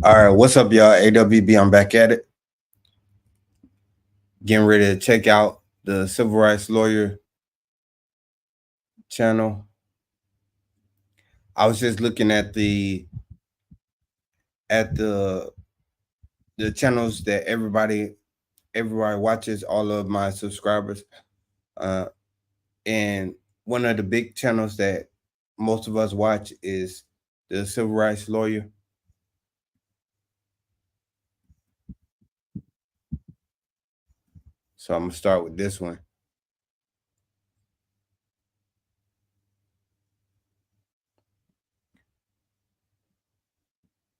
All right, what's up, y'all? AWB, I'm back at it. Getting ready to check out the Civil Rights Lawyer channel. I was just looking at the channels that everybody watches, all of my subscribers. And one of the big channels that most of us watch is the Civil Rights Lawyer. So I'm gonna start with this one.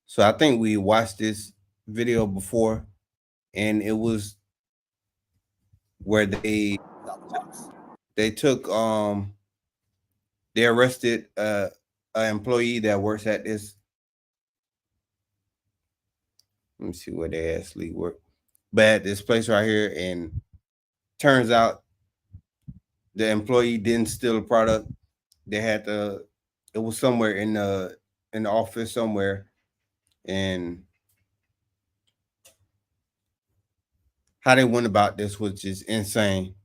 So I think we watched this video before, and it was where they took they arrested an employee that works at this. Let me see where they actually work, but at this place right here, and turns out the employee didn't steal a product. They had it was somewhere in the office somewhere, and how they went about this was just insane.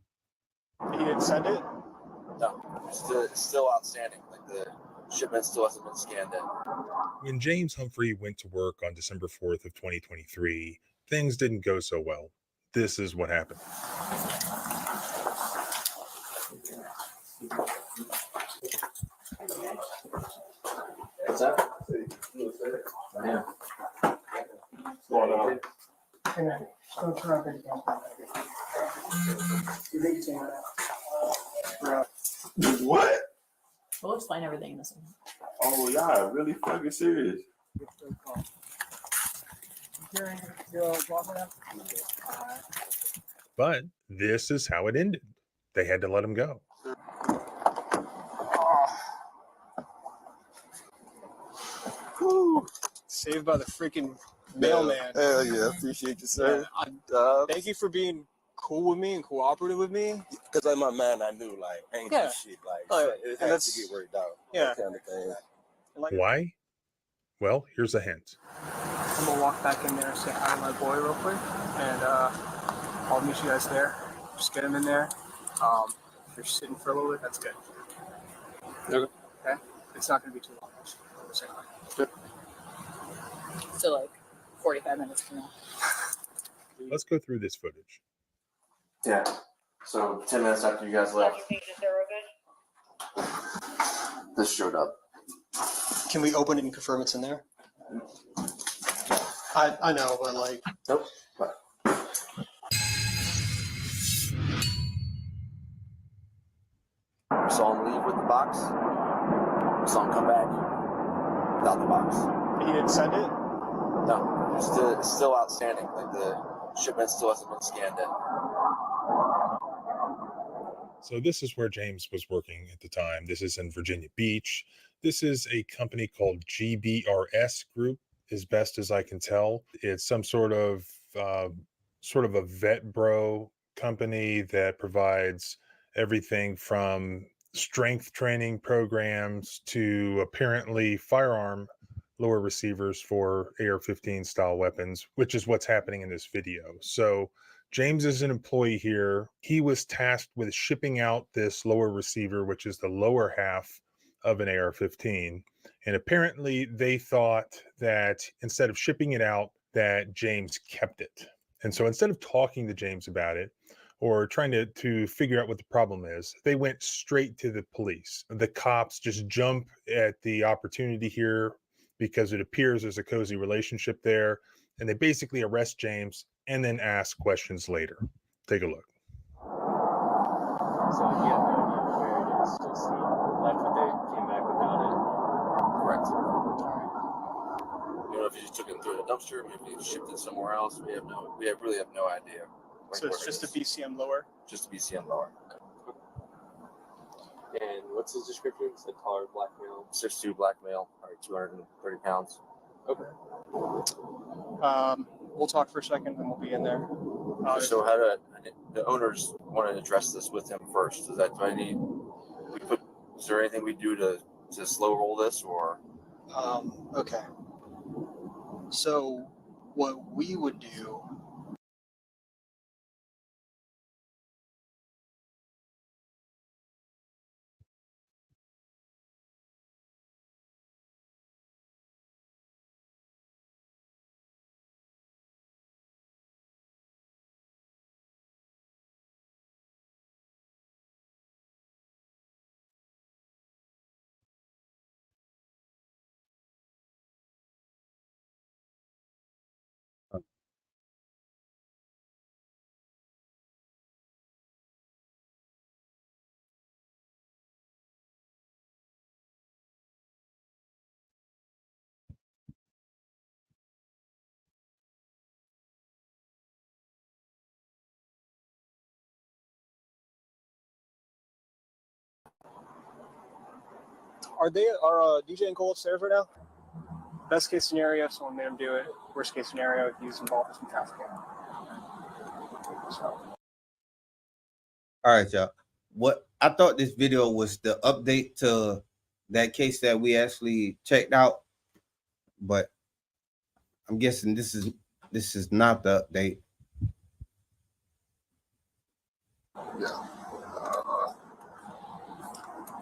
He didn't send it? No, it's still outstanding. Like the shipment still hasn't been scanned in. When James Humphrey went to work on December 4th of 2023, things didn't go so well. This is what happened. What's that? Yeah. What's going on? What? We'll explain everything in this one. Oh, y'all really fucking serious? But this is how it ended. They had to let him go. Whew. Saved by the freaking mailman. Hell yeah, appreciate you, sir. Thank you for being cool with me and cooperative with me. Because like my man, I knew like ain't Yeah. shit like Oh, it and has to get worked out. Yeah. That kind of thing. Why? Well, here's a hint. I'm gonna walk back in there and say hi to my boy real quick, and I'll meet you guys there. Just get him in there. If you're sitting for a little bit, that's good. Okay. Okay? It's not gonna be too long. Sure. So like 45 minutes from now. Let's go through this footage. Yeah. So 10 minutes after you guys left, this showed up. Can we open it and confirm it's in there? I know, but like. Nope. We saw him leave with the box. We saw him come back without the box. He didn't send it? No, it's still outstanding. Like the shipment still hasn't been scanned in. So this is where James was working at the time. This is in Virginia Beach. This is a company called GBRS Group, as best as I can tell. It's some sort of a vet bro company that provides everything from strength training programs to apparently firearm lower receivers for AR-15 style weapons, which is what's happening in this video. So James is an employee here. He was tasked with shipping out this lower receiver, which is the lower half of an AR-15. And apparently they thought that instead of shipping it out, that James kept it. And so instead of talking to James about it or trying to figure out what the problem is, they went straight to the police. The cops just jump at the opportunity here because it appears there's a cozy relationship there. And they basically arrest James and then ask questions later. Take a look. So you have no idea where it is, just he left it there, came back without it. Correct. You know if he just took it through the dumpster, maybe he shipped it somewhere else. We really have no idea. So it's just a BCM lower? Just a BCM lower. And what's his description? It's a taller black male. 6'2" black male, or 230 pounds. Okay. We'll talk for a second and we'll be in there. So the owners want to address this with him first. Is there anything we do to slow roll this or? Okay. So what we would do. Are DJ and Cole upstairs right now? Best case scenario, someone made him do it. Worst case scenario, he's involved in some trafficking. So. All right, y'all. What I thought this video was the update to that case that we actually checked out, but I'm guessing this is not the update. Yeah.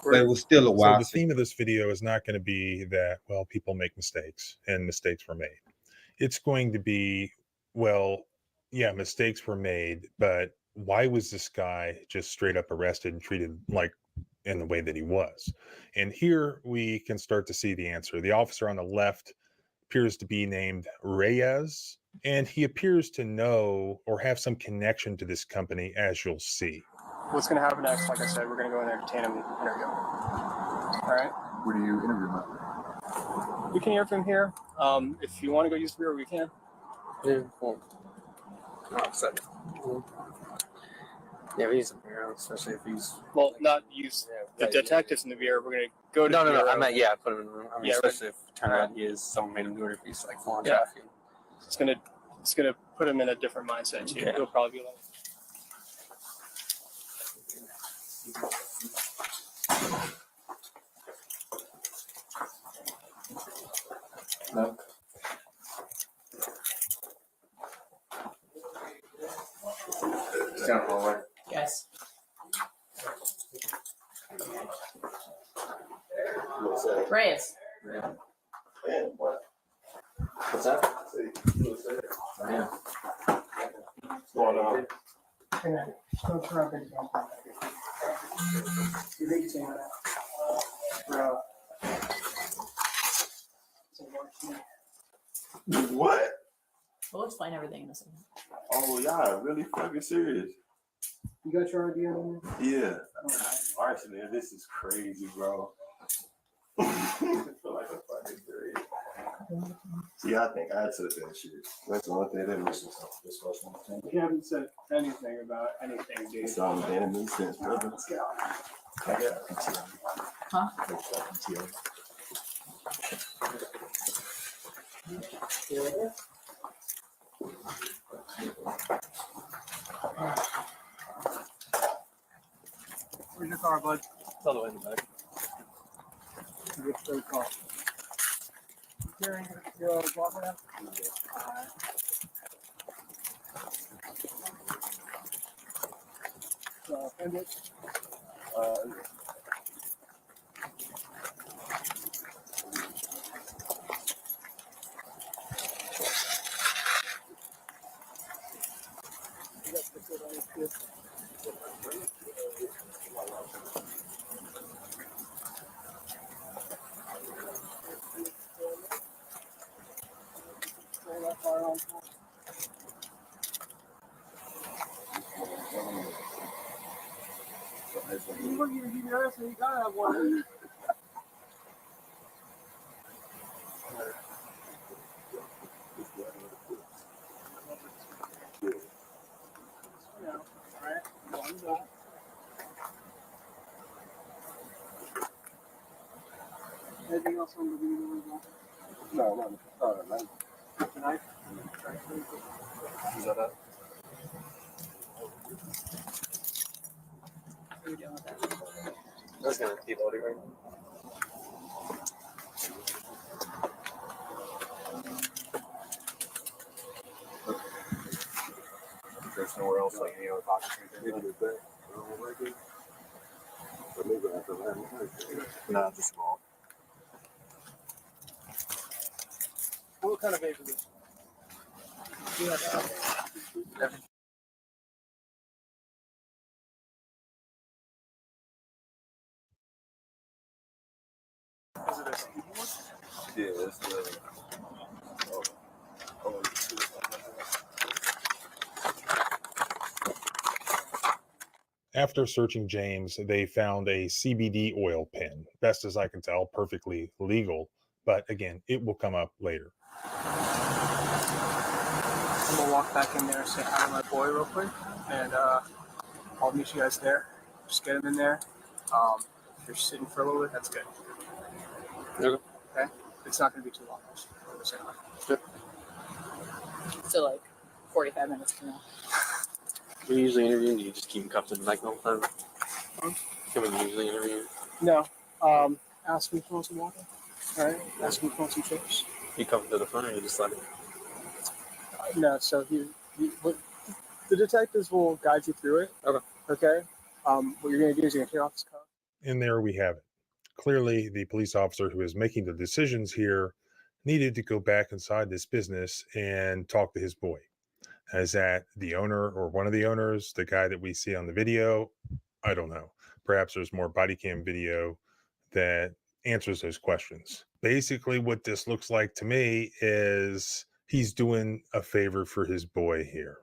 But it was still a while. So the theme of this video is not going to be that, well, people make mistakes and mistakes were made. It's going to be, well, yeah, mistakes were made, but why was this guy just straight up arrested and treated like in the way that he was? And here we can start to see the answer. The officer on the left appears to be named Reyes, and he appears to know or have some connection to this company, as you'll see. What's going to happen next? Like I said, we're going to go in there, detain him, interview him. All right? Where do you interview him at? We can interview him here. If you want to go use the bureau, we can. Yeah, well, yeah, he's a bureau, especially if he's. Well, not use the detectives in the bureau. We're going to go to the bureau. No. I meant, yeah, put him in the room. I mean, Yeah, especially if it turned out he is, someone made him do it if he's like full on Yeah. trafficking. It's gonna put him in a different mindset too. Yeah. He'll probably be like, No. Down the hallway. Yes. Reyes. What's that? Yeah. What's going on? "Don't turn up and don't come back." You think he's saying that? What? We'll explain everything in a second. Oh, y'all really fucking serious? You got your idea on there? Yeah. Actually, this is crazy, bro. I feel like a fucking crazy. See, I think I took that shit. That's the only thing that makes sense. This was one thing. You haven't said anything about anything, dude. It's all damn makes sense, brother. Let's go. Huh? Where's your car, bud? It's all the way in the back. Your car. Your walker now? Fender? You look at your DVRs and you gotta have one. Anything else on the video? No. Tonight? Is that it? What are you doing with that? I was gonna keep loading right now. nowhere else, like any other pockets or anything. Nah, just small. What kind of vape is this? Is it a CD one? Yeah, it's the. After searching James, they found a CBD oil pen. Best as I can tell, perfectly legal. But again, it will come up later. I'm gonna walk back in there and say hi to my boy real quick, and I'll meet you guys there. Just get him in there. If you're sitting for a little bit, that's good. Okay. Okay? It's not gonna be too long. Good. So like 45 minutes from now. We usually interview. You just keep them cuffed in the mic the whole time. Can we usually interview? No. Ask him if he wants some water. All right. Ask him if he wants some chips. You come to the front, or you just let it? No. So the detectives will guide you through it. Okay. Okay. What you're gonna do is you're gonna take off his coat. And there we have it. Clearly, the police officer who is making the decisions here needed to go back inside this business and talk to his boy. Is that the owner or one of the owners, the guy that we see on the video? I don't know. Perhaps there's more body cam video that answers those questions. Basically, what this looks like to me is he's doing a favor for his boy here.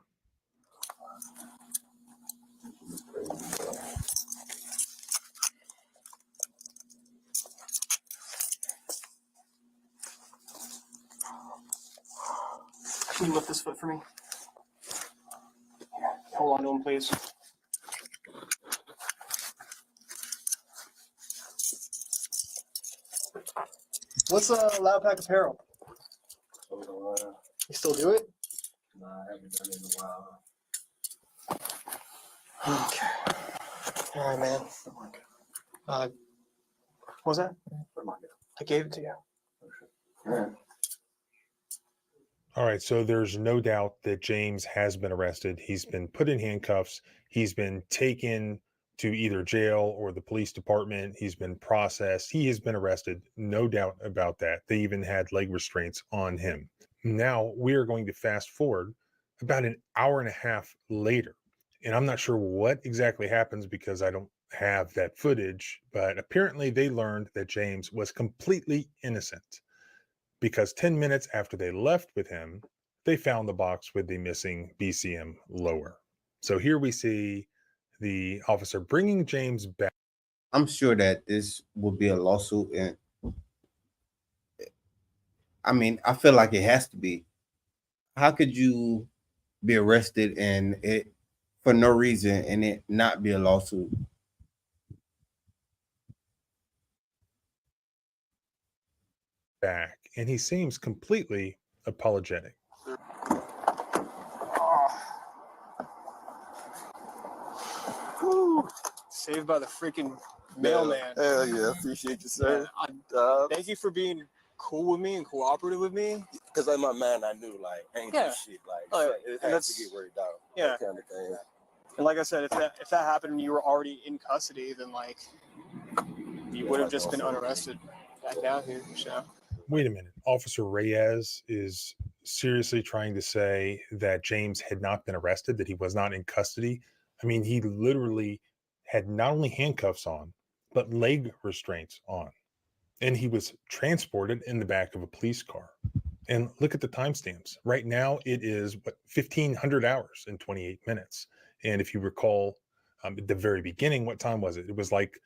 Can you lift this foot for me? Hold on to him, please. What's Loud Pack Apparel? You still do it? Nah, I haven't done it in a while. Okay. All right, man. What was that? I gave it to you. All right, so there's no doubt that James has been arrested. He's been put in handcuffs. He's been taken to either jail or the police department. He's been processed. He has been arrested, no doubt about that. They even had leg restraints on him. Now we are going to fast forward about an hour and a half later. And I'm not sure what exactly happens because I don't have that footage, but apparently they learned that James was completely innocent. Because 10 minutes after they left with him, they found the box with the missing BCM lower. So here we see the officer bringing James back. I'm sure that this will be a lawsuit, and I mean, I feel like it has to be. How could you be arrested and it for no reason and it not be a lawsuit? Back, and he seems completely apologetic. Whew. Saved by the freaking mailman. Hell yeah, appreciate you, sir. Thank you for being cool with me and cooperative with me. Because like my man, I knew like ain't Yeah. do shit like Oh, it and has to that's- get worked out. Yeah. That kind of thing. And like I said, if that happened and you were already in custody, then like you would have just been unarrested back down here. So Wait a minute. Officer Reyes is seriously trying to say that James had not been arrested, that he was not in custody. I mean, he literally had not only handcuffs on, but leg restraints on. And he was transported in the back of a police car. And look at the timestamps. Right now, it is 1,500 hours and 28 minutes. And if you recall, at the very beginning, what time was it? It was like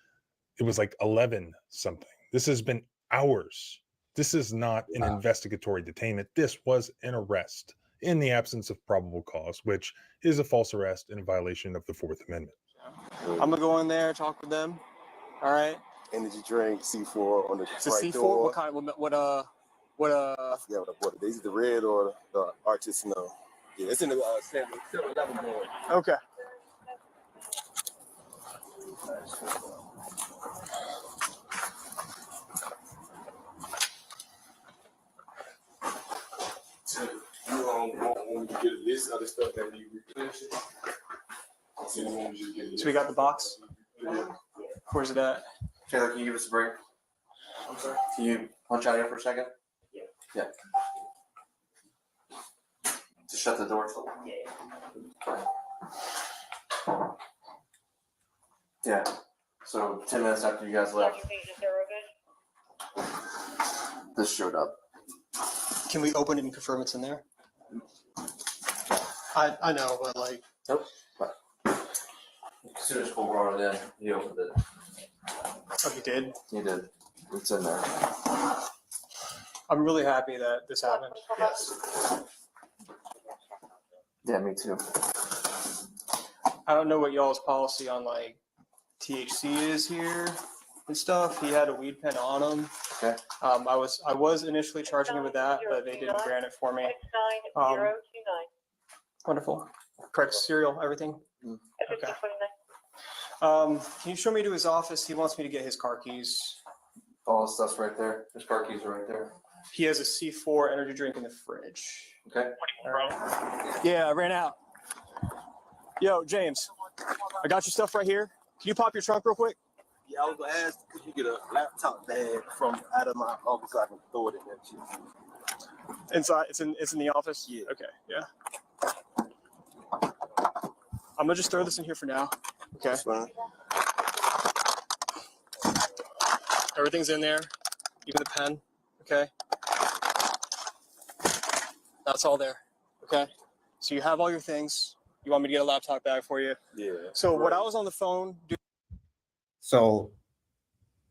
11 something. This has been hours. This is not an investigatory detainment. This was an arrest in the absence of probable cause, which is a false arrest in violation of the Fourth Amendment. I'm gonna go in there, talk with them. All right. Energy drink, C4 on the It's a right C4. door. What kind? What? I forgot what I bought. Is it the red or the artisanal? Yeah, it's in the 7-Eleven board. Okay. You don't want when you get a list of the stuff that you replenish it. So you want to just get a list. So we got the box. Yeah. Where's it at? Taylor, can you give us a break? I'm sorry. Can you punch out here for a second? Yeah. Just shut the door. Yeah. So 10 minutes after you guys left, this showed up. Can we open it and confirm it's in there? I know, but like. Nope. As soon as Cole brought it in, he opened it. Oh, he did? He did. It's in there. I'm really happy that this happened. Yes. Yeah, me too. I don't know what y'all's policy on like THC is here and stuff. He had a weed pen on him. Okay. I was initially charging him with that, but they didn't grant it for me. Wonderful. Correct serial, everything. Okay. Can you show me to his office? He wants me to get his car keys. All the stuff's right there. His car keys are right there. He has a C4 energy drink in the fridge. Okay. All right. Yeah, I ran out. Yo, James, I got your stuff right here. Can you pop your trunk real quick? Yeah, I was gonna ask, could you get a laptop bag from out of my office so I can throw it in that shit? Inside, it's in the office. Yeah. Okay. Yeah. I'm gonna just throw this in here for now. Okay. That's fine. Everything's in there, even the pen. Okay. That's all there. Okay. So you have all your things. You want me to get a laptop bag for you? Yeah. So what I was on the phone. So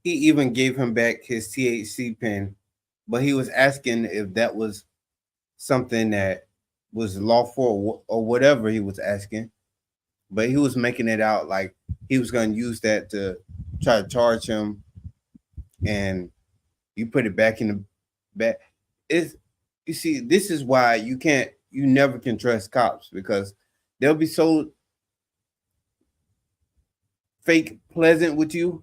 he even gave him back his THC pen, but he was asking if that was something that was lawful or whatever he was asking. But he was making it out like he was going to use that to try to charge him, and you put it back in the back. You see, this is why you never can trust cops, because they'll be so fake pleasant with you,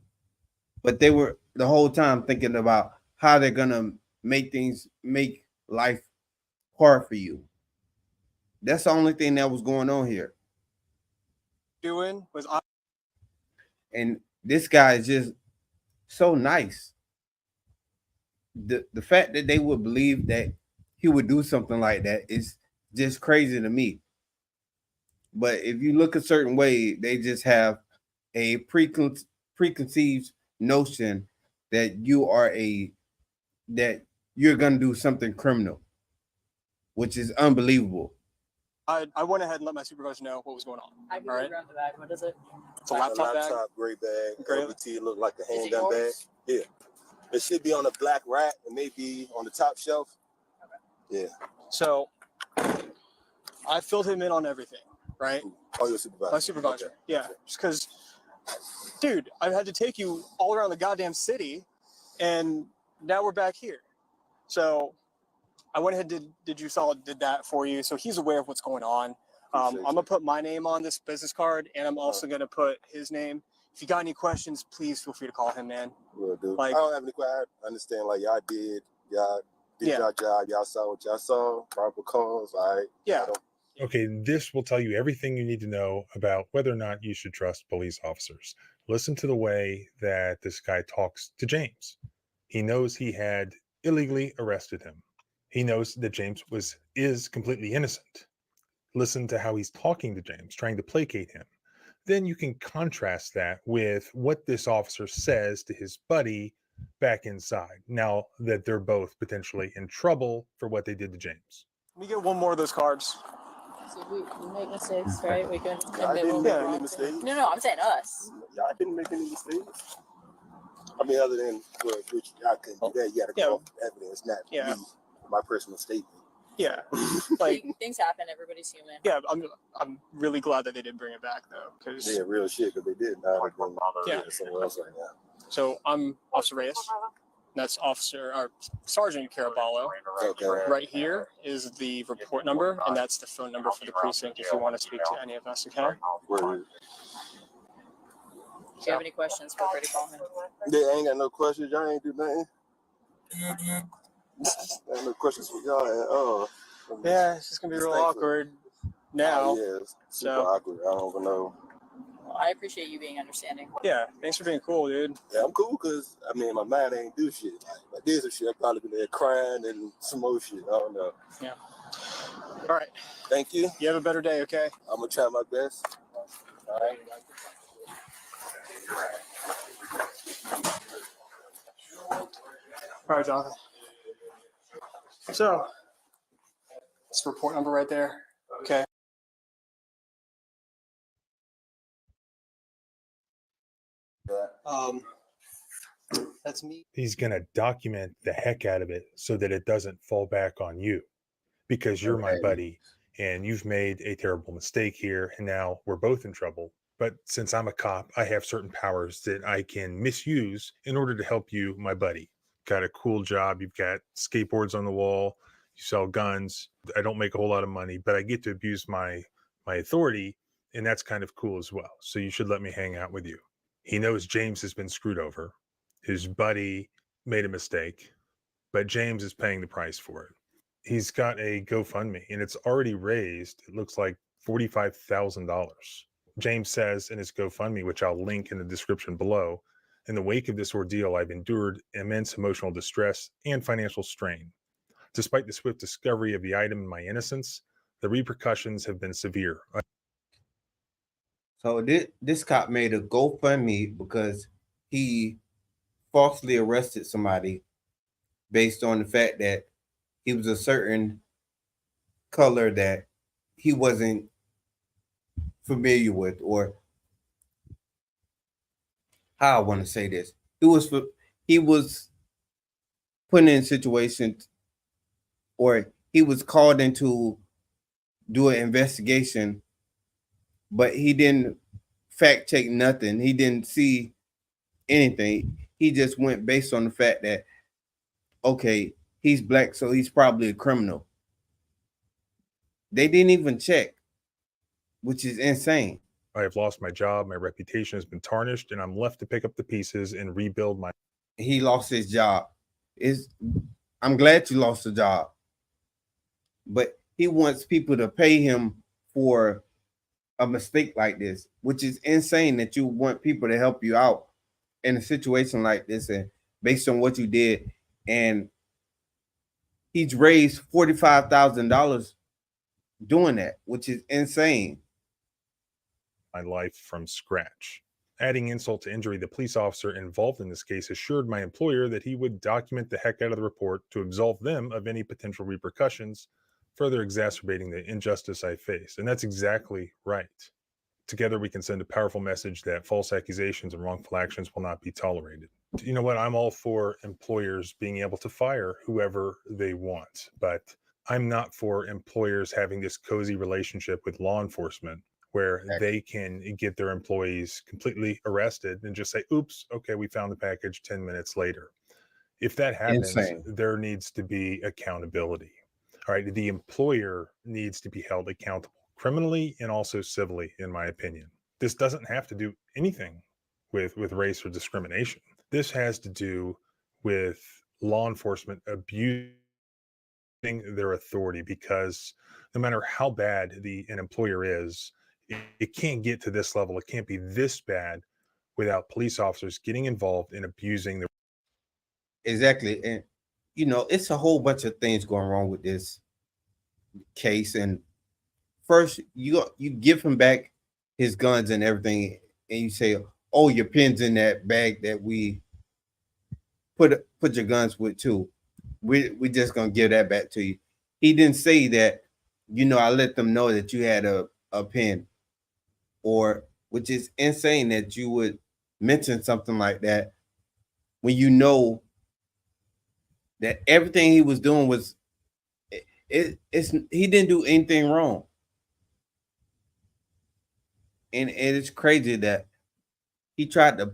but they were the whole time thinking about how they're gonna make life hard for you. That's the only thing that was going on here. Doing was And this guy is just so nice. The fact that they would believe that he would do something like that is just crazy to me. But if you look a certain way, they just have a preconceived notion that you're gonna do something criminal, which is unbelievable. I went ahead and let my supervisor know what was going on. I can All right. grab the bag. What is it? It's a laptop bag. gray bag. Gray. LBT look like a Is it handgun bag. yours? Yeah. It should be on a black rack. It may be on the top shelf. Yeah. So I filled him in on everything, right? Oh, your supervisor. My supervisor. Okay. Yeah. Just because, dude, I've had to take you all around the goddamn city, and now we're back here. So I went ahead and did that for you. So he's aware of what's going on. I'm going to put my name on this business card, and I'm also going to put his name. If you got any questions, please feel free to call him, man. Will do. Like- I don't have any questions. I understand. Like, y'all did y'all job. Y'all saw what y'all saw. Probable cause. All right. Yeah. Okay, this will tell you everything you need to know about whether or not you should trust police officers. Listen to the way that this guy talks to James. He knows he had illegally arrested him. He knows that James is completely innocent. Listen to how he's talking to James, trying to placate him. Then you can contrast that with what this officer says to his buddy back inside, now that they're both potentially in trouble for what they did to James. Let me get one more of those cards. So we make mistakes, right? We can. Y'all didn't make any mistakes. No, I'm saying us. Y'all didn't make any mistakes. I mean, other than which y'all couldn't do that. You got to come up with evidence, not me, my personal statement. Yeah. Like Things happen. Everybody's human. yeah, I'm really glad that they did bring it back though, because Yeah, real shit, because they did. Now they're going Yeah. somewhere else right now. so I'm Officer Reyes. That's Sergeant Caraballo. Okay. Right here is the report number, and that's the phone number for the precinct if you want to speak to any of us, okay? Word. If you have any questions, feel free to call him. They ain't got no questions. Y'all ain't do nothing. Ain't no questions for y'all at all. from Yeah, it's just gonna be real Thankful. awkward now. Oh, yeah, it's super So- awkward. I don't even know. Well, I appreciate you being understanding. Yeah, thanks for being cool, dude. Yeah, I'm cool because, I mean, my mind ain't do shit. Like, if I did some shit, I'd probably be there crying and some more shit. I don't know. Yeah. All right. Thank you. You have a better day, okay? I'm going to try my best. All right. All right, Jonathan. So, it's the report number right there. Okay. That's me. He's going to document the heck out of it so that it doesn't fall back on you, because you're my Okay. buddy and you've made a terrible mistake here. And now we're both in trouble. But since I'm a cop, I have certain powers that I can misuse in order to help you, my buddy. Got a cool job. You've got skateboards on the wall. You sell guns. I don't make a whole lot of money, but I get to abuse my authority. And that's kind of cool as well. So you should let me hang out with you. He knows James has been screwed over. His buddy made a mistake, but James is paying the price for it. He's got a GoFundMe and it's already raised, it looks like $45,000. James says in his GoFundMe, which I'll link in the description below, in the wake of this ordeal, I've endured immense emotional distress and financial strain. Despite the swift discovery of the item in my innocence, the repercussions have been severe. So this cop made a GoFundMe because he falsely arrested somebody based on the fact that he was a certain color that he wasn't familiar with, or how I want to say this. He was put in situations, or he was called in to do an investigation, but he didn't fact check nothing. He didn't see anything. He just went based on the fact that, okay, he's black, so he's probably a criminal. They didn't even check, which is insane. I have lost my job, my reputation has been tarnished, and I'm left to pick up the pieces and rebuild my. He lost his job. I'm glad you lost the job, but he wants people to pay him for a mistake like this, which is insane that you want people to help you out in a situation like this, and based on what you did. And he's raised $45,000 doing that, which is insane. My life from scratch. Adding insult to injury, the police officer involved in this case assured my employer that he would document the heck out of the report to absolve them of any potential repercussions, further exacerbating the injustice I face. And that's exactly right. Together, we can send a powerful message that false accusations and wrongful actions will not be tolerated. You know what? I'm all for employers being able to fire whoever they want, but I'm not for employers having this cozy relationship with law enforcement where they can get their employees completely arrested and just say, oops, okay, we found the package 10 minutes later. If that happens, there needs to be accountability. All right, the employer needs to be held accountable criminally and also civilly, in my opinion. This doesn't have to do anything with race or discrimination. This has to do with law enforcement abusing their authority, because no matter how bad an employer is, it can't get to this level. It can't be this bad without police officers getting involved in abusing their. Exactly. And, it's a whole bunch of things going wrong with this case. And first, you give him back his guns and everything, and you say, oh, your pen's in that bag that we put your guns with too. We just gonna give that back to you. He didn't say that, I let them know that you had a pen, or which is insane that you would mention something like that when you know that everything he was doing was he didn't do anything wrong. And it is crazy that he tried to.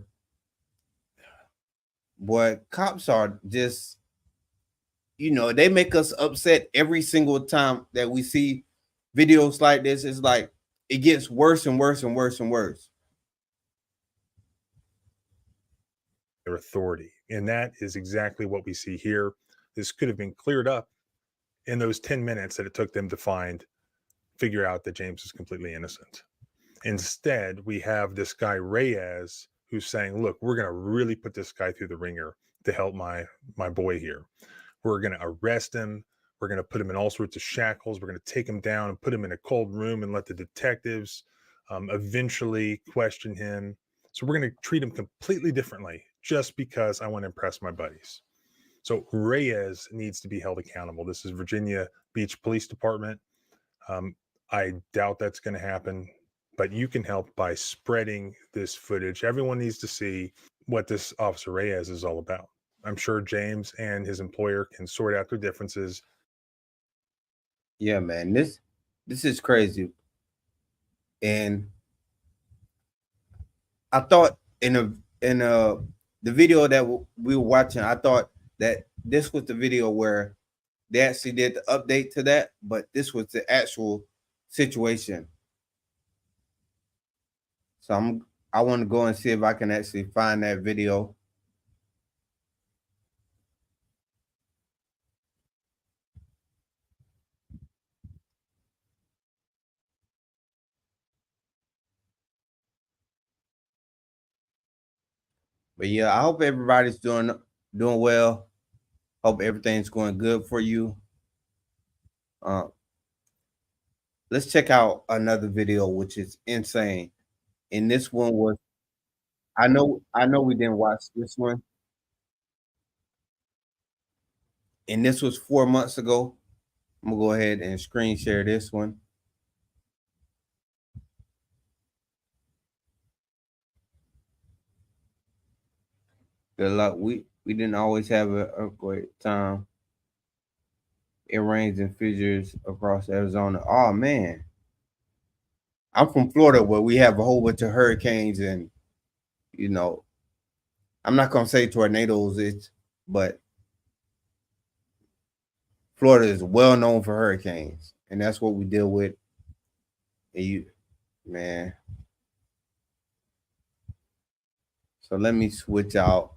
Boy, cops are just, they make us upset every single time that we see videos like this. It's like it gets worse and worse and worse and worse. Their authority. And that is exactly what we see here. This could have been cleared up in those 10 minutes that it took them to figure out that James is completely innocent. Instead, we have this guy Reyes who's saying, look, we're going to really put this guy through the ringer to help my boy here. We're going to arrest him. We're going to put him in all sorts of shackles. We're going to take him down and put him in a cold room and let the detectives eventually question him. So we're going to treat him completely differently just because I want to impress my buddies. So Reyes needs to be held accountable. This is Virginia Beach Police Department. I doubt that's going to happen, but you can help by spreading this footage. Everyone needs to see what this Officer Reyes is all about. I'm sure James and his employer can sort out their differences. Yeah, man, this is crazy. And I thought in the video that we were watching, I thought that this was the video where they actually did the update to that, but this was the actual situation. So I want to go and see if I can actually find that video. But yeah, I hope everybody's doing well. Hope everything's going good for you. Let's check out another video, which is insane. And this one was, I know we didn't watch this one. And this was 4 months ago. I'm gonna go ahead and screen share this one. Good luck. We didn't always have a great time. It rains and fissures across Arizona. Oh man. I'm from Florida where we have a whole bunch of hurricanes and I'm not gonna say tornadoes, but Florida is well known for hurricanes, and that's what we deal with. And man. So let me switch out.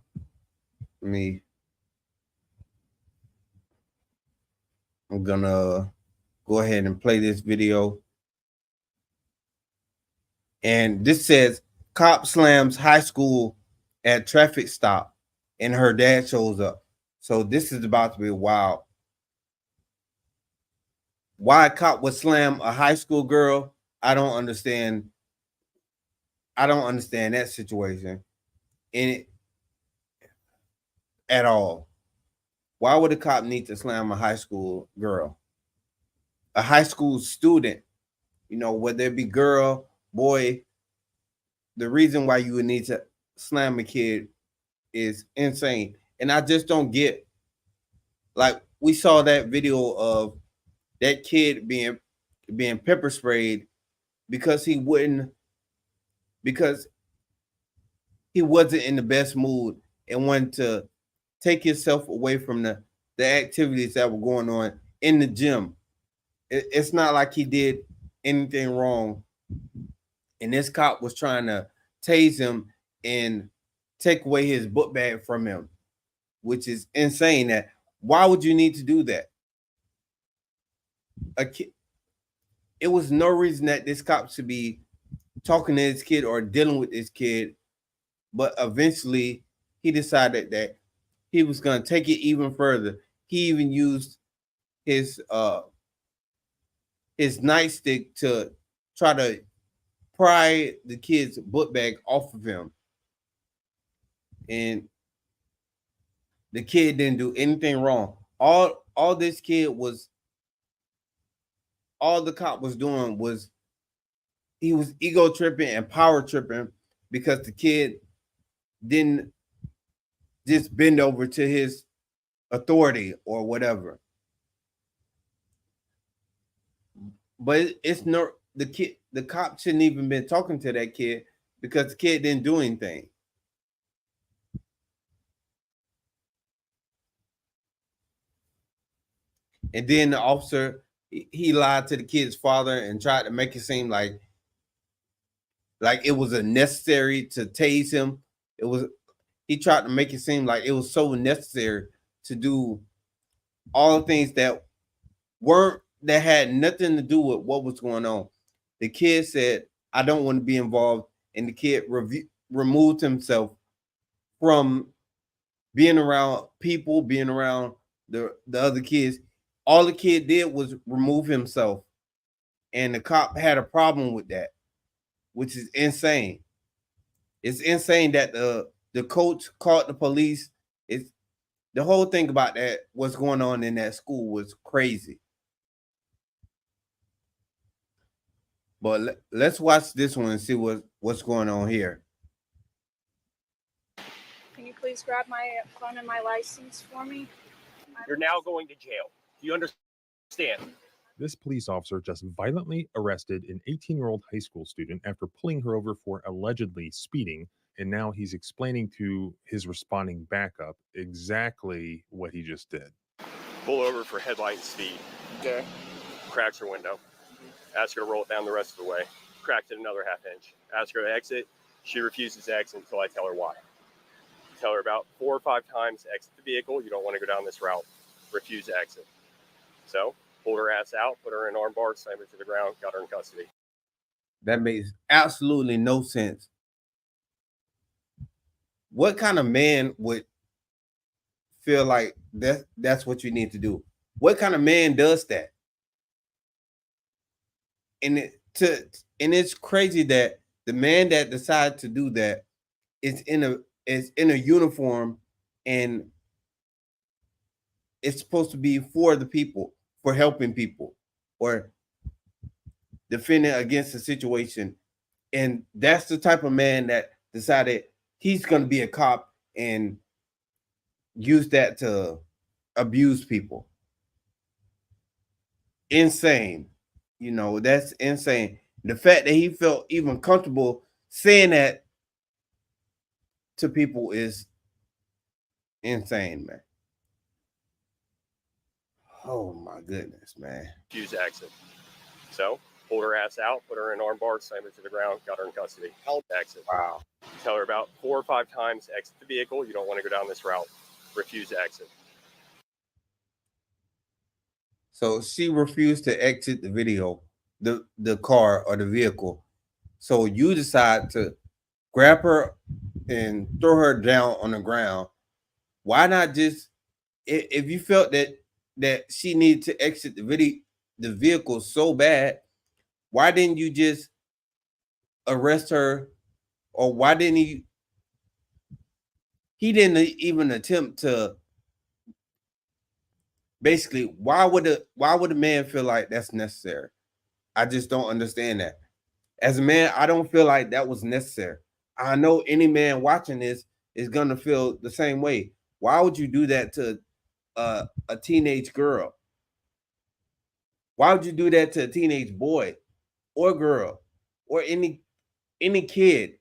I'm gonna go ahead and play this video. And this says, cop slams high school at traffic stop and her dad shows up. So this is about to be wild. Why a cop would slam a high school girl, I don't understand. I don't understand that situation in it at all. Why would a cop need to slam a high school girl? A high school student, whether it be girl, boy, the reason why you would need to slam a kid is insane. And I just don't get, like, we saw that video of that kid being pepper sprayed because he wasn't in the best mood and wanted to take himself away from the activities that were going on in the gym. It's not like he did anything wrong. And this cop was trying to tase him and take away his book bag from him, which is insane. That why would you need to do that? It was no reason that this cop should be talking to his kid or dealing with this kid, but eventually he decided that he was going to take it even further. He even used his nightstick to try to pry the kid's book bag off of him. And the kid didn't do anything wrong. All the cop was doing was he was ego tripping and power tripping because the kid didn't just bend over to his authority or whatever. But it's no, the cop shouldn't even been talking to that kid because the kid didn't do anything. And then the officer, he lied to the kid's father and tried to make it seem like it was necessary to tase him. He tried to make it seem like it was so necessary to do all the things that that had nothing to do with what was going on. The kid said, I don't want to be involved, and the kid removed himself from being around people, being around the other kids. All the kid did was remove himself, and the cop had a problem with that, which is insane. It's insane that the coach called the police. It's the whole thing about that, what's going on in that school was crazy. But let's watch this one and see what's going on here. Can you please grab my phone and my license for me? You're now going to jail. Do you understand? This police officer just violently arrested an 18-year-old high school student after pulling her over for allegedly speeding, and now he's explaining to his responding backup exactly what he just did. Pull over for headlight and speed. Okay. Cracks her window. Ask her to roll it down the rest of the way. Cracked it another half inch. Ask her to exit. She refuses to exit until I tell her why. Tell her about 4 or 5 times, exit the vehicle. You don't want to go down this route. Refuse to exit. So, pulled her ass out, put her in arm bar, slammed her to the ground, got her in custody. That makes absolutely no sense. What kind of man would feel like that's what you need to do? What kind of man does that? And it's crazy that the man that decided to do that is in a uniform, and it's supposed to be for the people, for helping people or defending against a situation. And that's the type of man that decided he's going to be a cop and use that to abuse people. Insane. You know, that's insane. The fact that he felt even comfortable saying that to people is insane, man. Oh my goodness, man. Refuse to exit. So, pulled her ass out, put her in arm bar, slammed her to the ground, got her in custody. Held exit. Wow. Tell her about 4 or 5 times, exit the vehicle. You don't want to go down this route. Refuse to exit. So she refused to exit the car or the vehicle. So you decide to grab her and throw her down on the ground. Why not just, if you felt that she needed to exit the vehicle so bad, why didn't you just arrest her? Or why didn't he didn't even attempt to, basically, why would a man feel like that's necessary? I just don't understand that. As a man, I don't feel like that was necessary. I know any man watching this is gonna feel the same way. Why would you do that to a teenage girl? Why would you do that to a teenage boy or girl or any kid?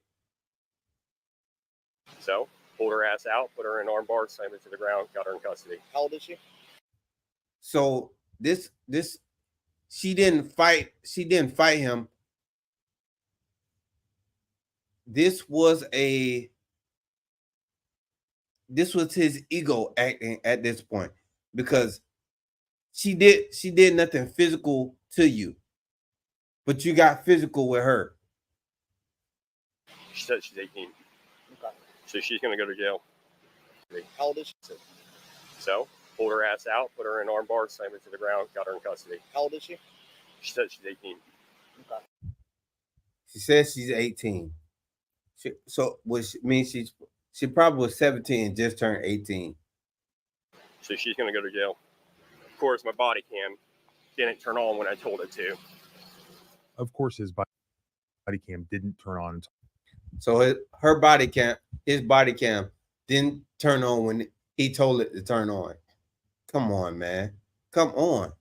So, pulled her ass out, put her in arm bar, slammed her to the ground, got her in custody. How old is she? So this she didn't fight him. This was his ego acting at this point, because she did nothing physical to you, but you got physical with her. She said she's 18. Okay. So she's going to go to jail. How old is she? So, pulled her ass out, put her in arm bar, slammed her to the ground, got her in custody. How old is she? She said she's 18. Okay. She says she's 18. So which means she probably was 17 and just turned 18. So she's going to go to jail. Of course, my body cam didn't turn on when I told it to. Of course, his body cam didn't turn on. So his body cam didn't turn on when he told it to turn on. Come on, man. Come on.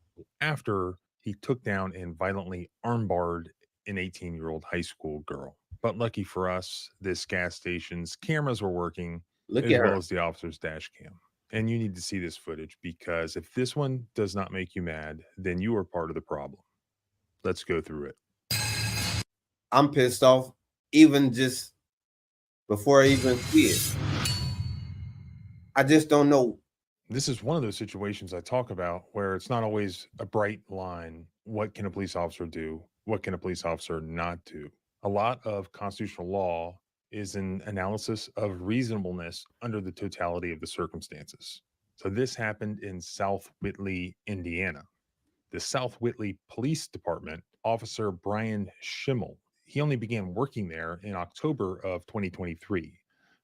After he took down and violently armbarred an 18-year-old high school girl. But lucky for us, this gas station's cameras were working, as well as the officer's dash cam. And you need to see this footage, because if this one does not make you mad, then you are part of the problem. Let's go through it. I'm pissed off even just before I even see it. I just don't know This is one of those situations I talk about where it's not always a bright line. What can a police officer do? What can a police officer not do? A lot of constitutional law is an analysis of reasonableness under the totality of the circumstances. So this happened in South Whitley, Indiana. The South Whitley Police Department, Officer Brian Schimmel, he only began working there in October of 2023.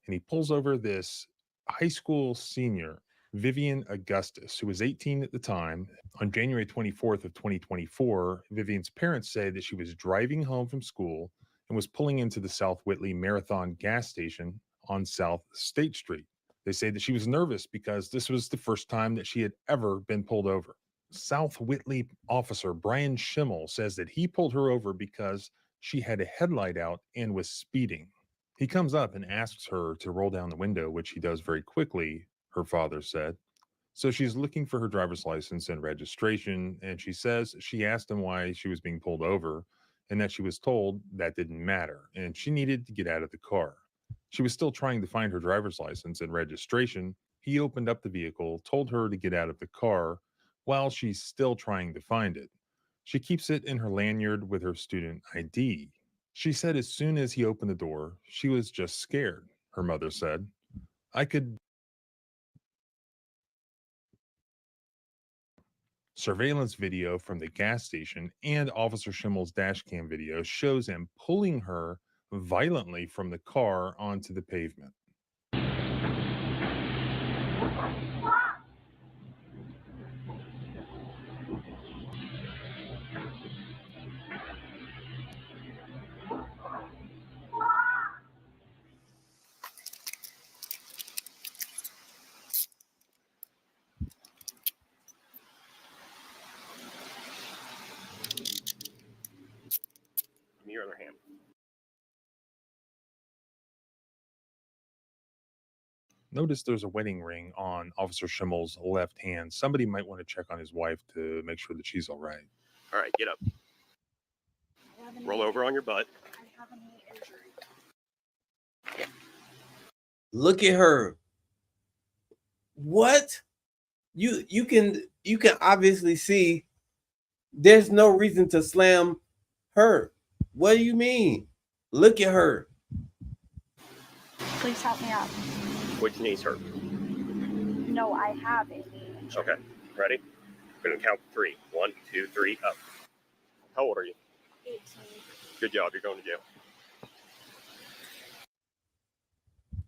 And he pulls over this high school senior, Vivian Augustus, who was 18 at the time. On January 24th of 2024, Vivian's parents say that she was driving home from school and was pulling into the South Whitley Marathon gas station on South State Street. They say that she was nervous because this was the first time that she had ever been pulled over. South Whitley officer Brian Schimmel says that he pulled her over because she had a headlight out and was speeding. He comes up and asks her to roll down the window, which he does very quickly, her father said. So she's looking for her driver's license and registration, and she says she asked him why she was being pulled over and that she was told that didn't matter and she needed to get out of the car. She was still trying to find her driver's license and registration. He opened up the vehicle, told her to get out of the car while she's still trying to find it. She keeps it in her lanyard with her student ID. She said as soon as he opened the door, she was just scared, her mother said. I could. Surveillance video from the gas station and Officer Schimmel's dash cam video shows him pulling her violently from the car onto the pavement. On your other hand. Notice there's a wedding ring on Officer Schimmel's left hand. Somebody might want to check on his wife to make sure that she's all right. All right, get up. Roll over on your butt. I have a knee injury. Look at her. What? You can obviously see there's no reason to slam her. What do you mean? Look at her. Please help me up. Which knee's hurt? No, I have a knee injury. Okay, ready? We're gonna count 3. 1, 2, 3, up. How old are you? 18. Good job, you're going to jail.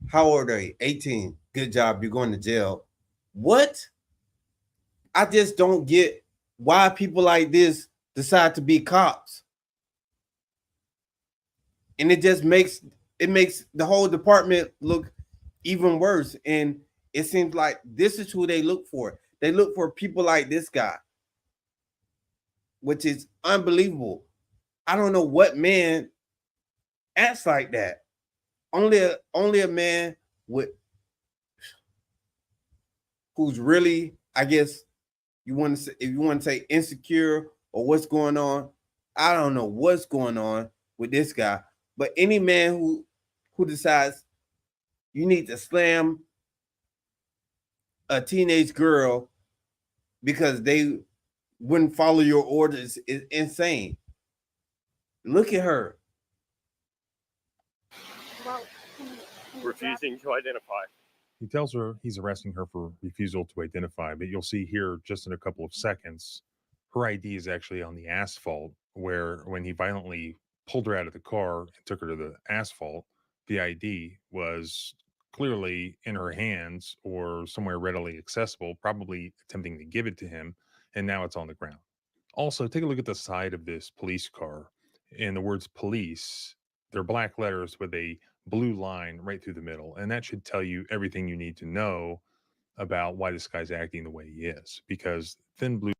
How old are you? 18. Good job. You're going to jail. What? I just don't get why people like this decide to be cops. And it just makes the whole department look even worse. And it seems like this is who they look for. They look for people like this guy, which is unbelievable. I don't know what man acts like that. Only a man with who's really, I guess you want to say, if you want to say insecure or what's going on, I don't know what's going on with this guy. But any man who decides you need to slam a teenage girl because they wouldn't follow your orders is insane. Look at her. Well, can you Refusing to identify. He tells her he's arresting her for refusal to identify, but you'll see here just in a couple of seconds, her ID is actually on the asphalt, where when he violently pulled her out of the car and took her to the asphalt, the ID was clearly in her hands or somewhere readily accessible, probably attempting to give it to him, and now it's on the ground. Also, take a look at the side of this police car. And the words police, they're black letters with a blue line right through the middle. And that should tell you everything you need to know about why this guy's acting the way he is. Because thin blue.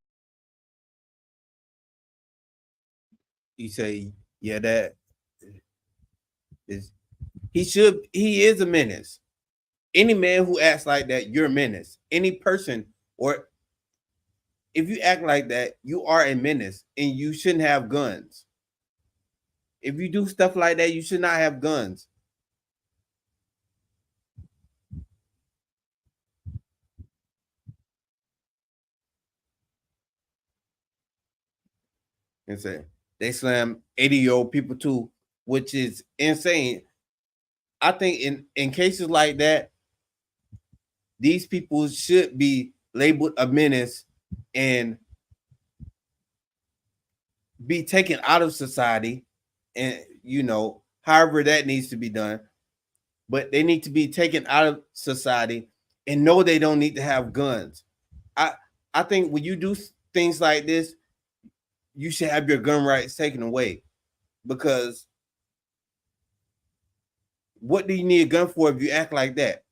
You say, yeah, that is he is a menace. Any man who acts like that, you're a menace. Any person, or if you act like that, you are a menace and you shouldn't have guns. If you do stuff like that, you should not have guns. And say they slam 80-year-old people too, which is insane. I think in cases like that, these people should be labeled a menace and be taken out of society, and however that needs to be done. But they need to be taken out of society and know they don't need to have guns. I think when you do things like this, you should have your gun rights taken away, because what do you need a gun for if you act like that?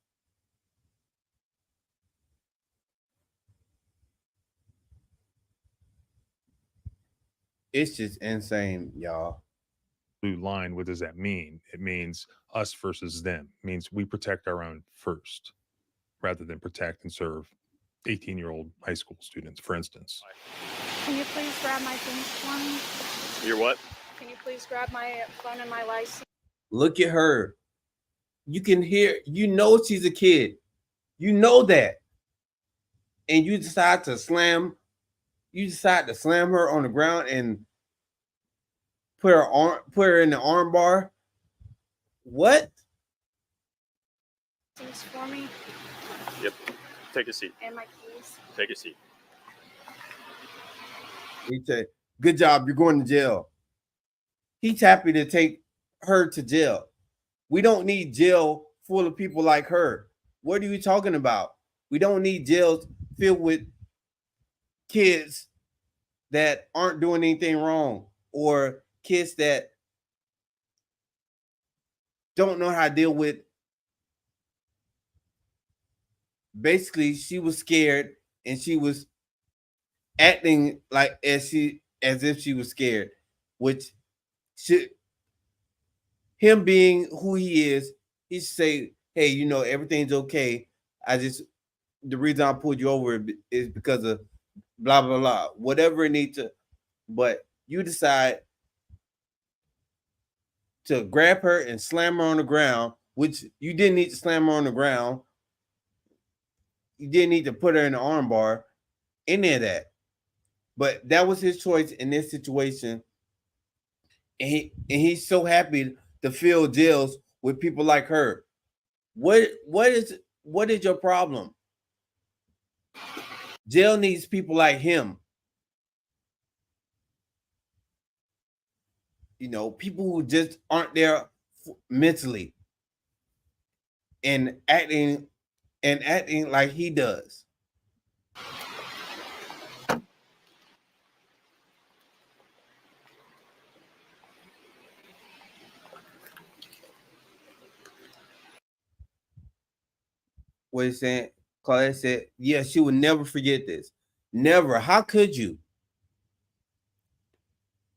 It's just insane, y'all. Blue line, what does that mean? It means us versus them. It means we protect our own first, rather than protect and serve 18-year-old high school students, for instance. Can you please grab my things for me? Your what? Can you please grab my phone and my license? Look at her. You can hear, she's a kid. You know that. And you decide to slam her on the ground and put her in the arm bar. What? Things for me Yep. Take a seat. and my keys. Take a seat. He said, good job, you're going to jail. He's happy to take her to jail. We don't need jail full of people like her. What are you talking about? We don't need jails filled with kids that aren't doing anything wrong, or kids that don't know how to deal with. Basically, she was scared and she was acting like as if she was scared, which should, him being who he is, he should say, hey, everything's okay. The reason I pulled you over is because of blah, blah, blah, whatever it needs to. But you decide to grab her and slam her on the ground, which you didn't need to slam her on the ground. You didn't need to put her in the arm bar, any of that. But that was his choice in this situation. And he's so happy to fill jails with people like her. What is your problem? Jail needs people like him. People who just aren't there mentally and acting like he does. What he's saying, Claudia said, yeah, she would never forget this. Never. How could you?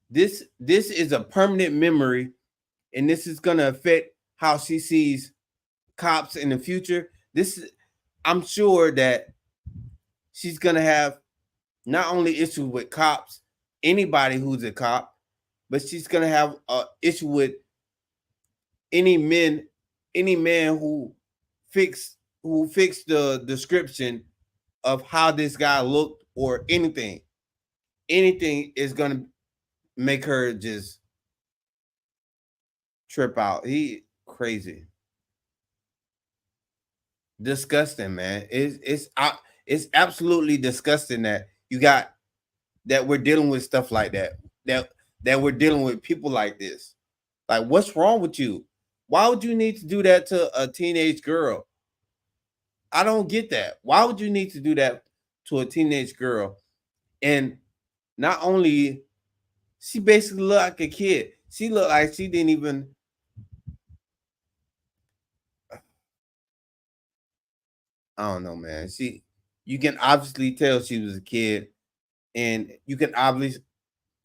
This is a permanent memory, and this is going to affect how she sees cops in the future. I'm sure that she's going to have not only issues with cops, anybody who's a cop, but she's going to have an issue with any man who fixed the description of how this guy looked, or anything is going to make her just trip out. He crazy, disgusting, man. It's absolutely disgusting that we're dealing with stuff like that we're dealing with people like this. Like, what's wrong with you? Why would you need to do that to a teenage girl? I don't get that. Why would you need to do that to a teenage girl? And not only, she basically looked like a kid. She looked like she didn't even, I don't know, man. You can obviously tell she was a kid, and you can obviously,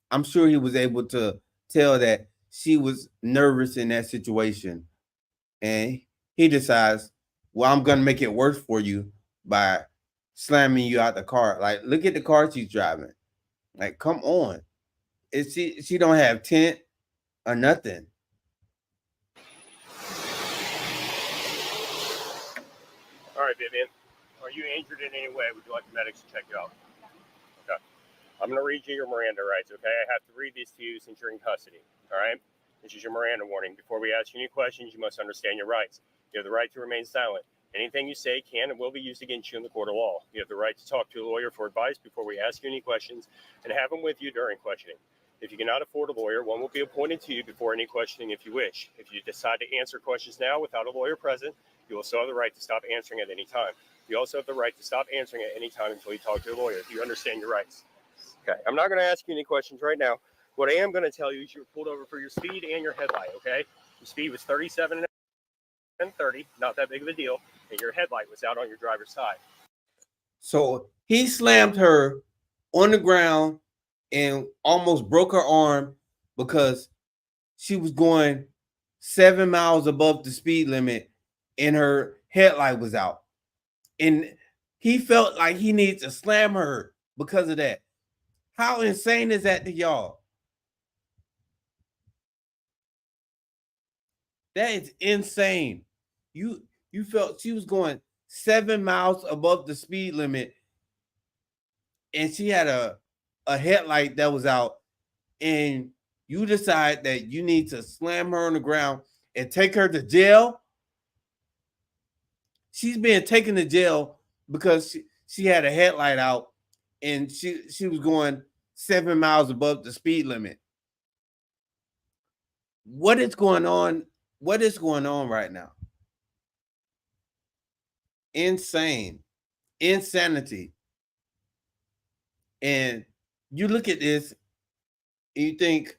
I'm sure he was able to tell that she was nervous in that situation. And he decides, well, I'm going to make it worse for you by slamming you out the car. Like, look at the car she's driving. Like, come on. She don't have tint or nothing. All right, Vivian. Are you injured in any way? Would you like the medics to check you out? Okay. I'm going to read you your Miranda rights, okay? I have to read these to you since you're in custody, all right? This is your Miranda warning. Before we ask you any questions, you must understand your rights. You have the right to remain silent. Anything you say can and will be used against you in the court of law. You have the right to talk to a lawyer for advice before we ask you any questions and have them with you during questioning. If you cannot afford a lawyer, one will be appointed to you before any questioning if you wish. If you decide to answer questions now without a lawyer present, you also have the right to stop answering at any time. You also have the right to stop answering at any time until you talk to a lawyer. Do you understand your rights? Okay, I'm not going to ask you any questions right now. What I am going to tell you is you were pulled over for your speed and your headlight, okay? Your speed was 37 and 30, not that big of a deal, and your headlight was out on your driver's side. So he slammed her on the ground and almost broke her arm because she was going 7 miles above the speed limit and her headlight was out. And he felt like he needs to slam her because of that. How insane is that to y'all? That is insane. You felt she was going 7 miles above the speed limit and she had a headlight that was out, and you decide that you need to slam her on the ground and take her to jail. She's being taken to jail because she had a headlight out and she was going 7 miles above the speed limit. What is going on? What is going on right now? Insane. Insanity. And you look at this and you think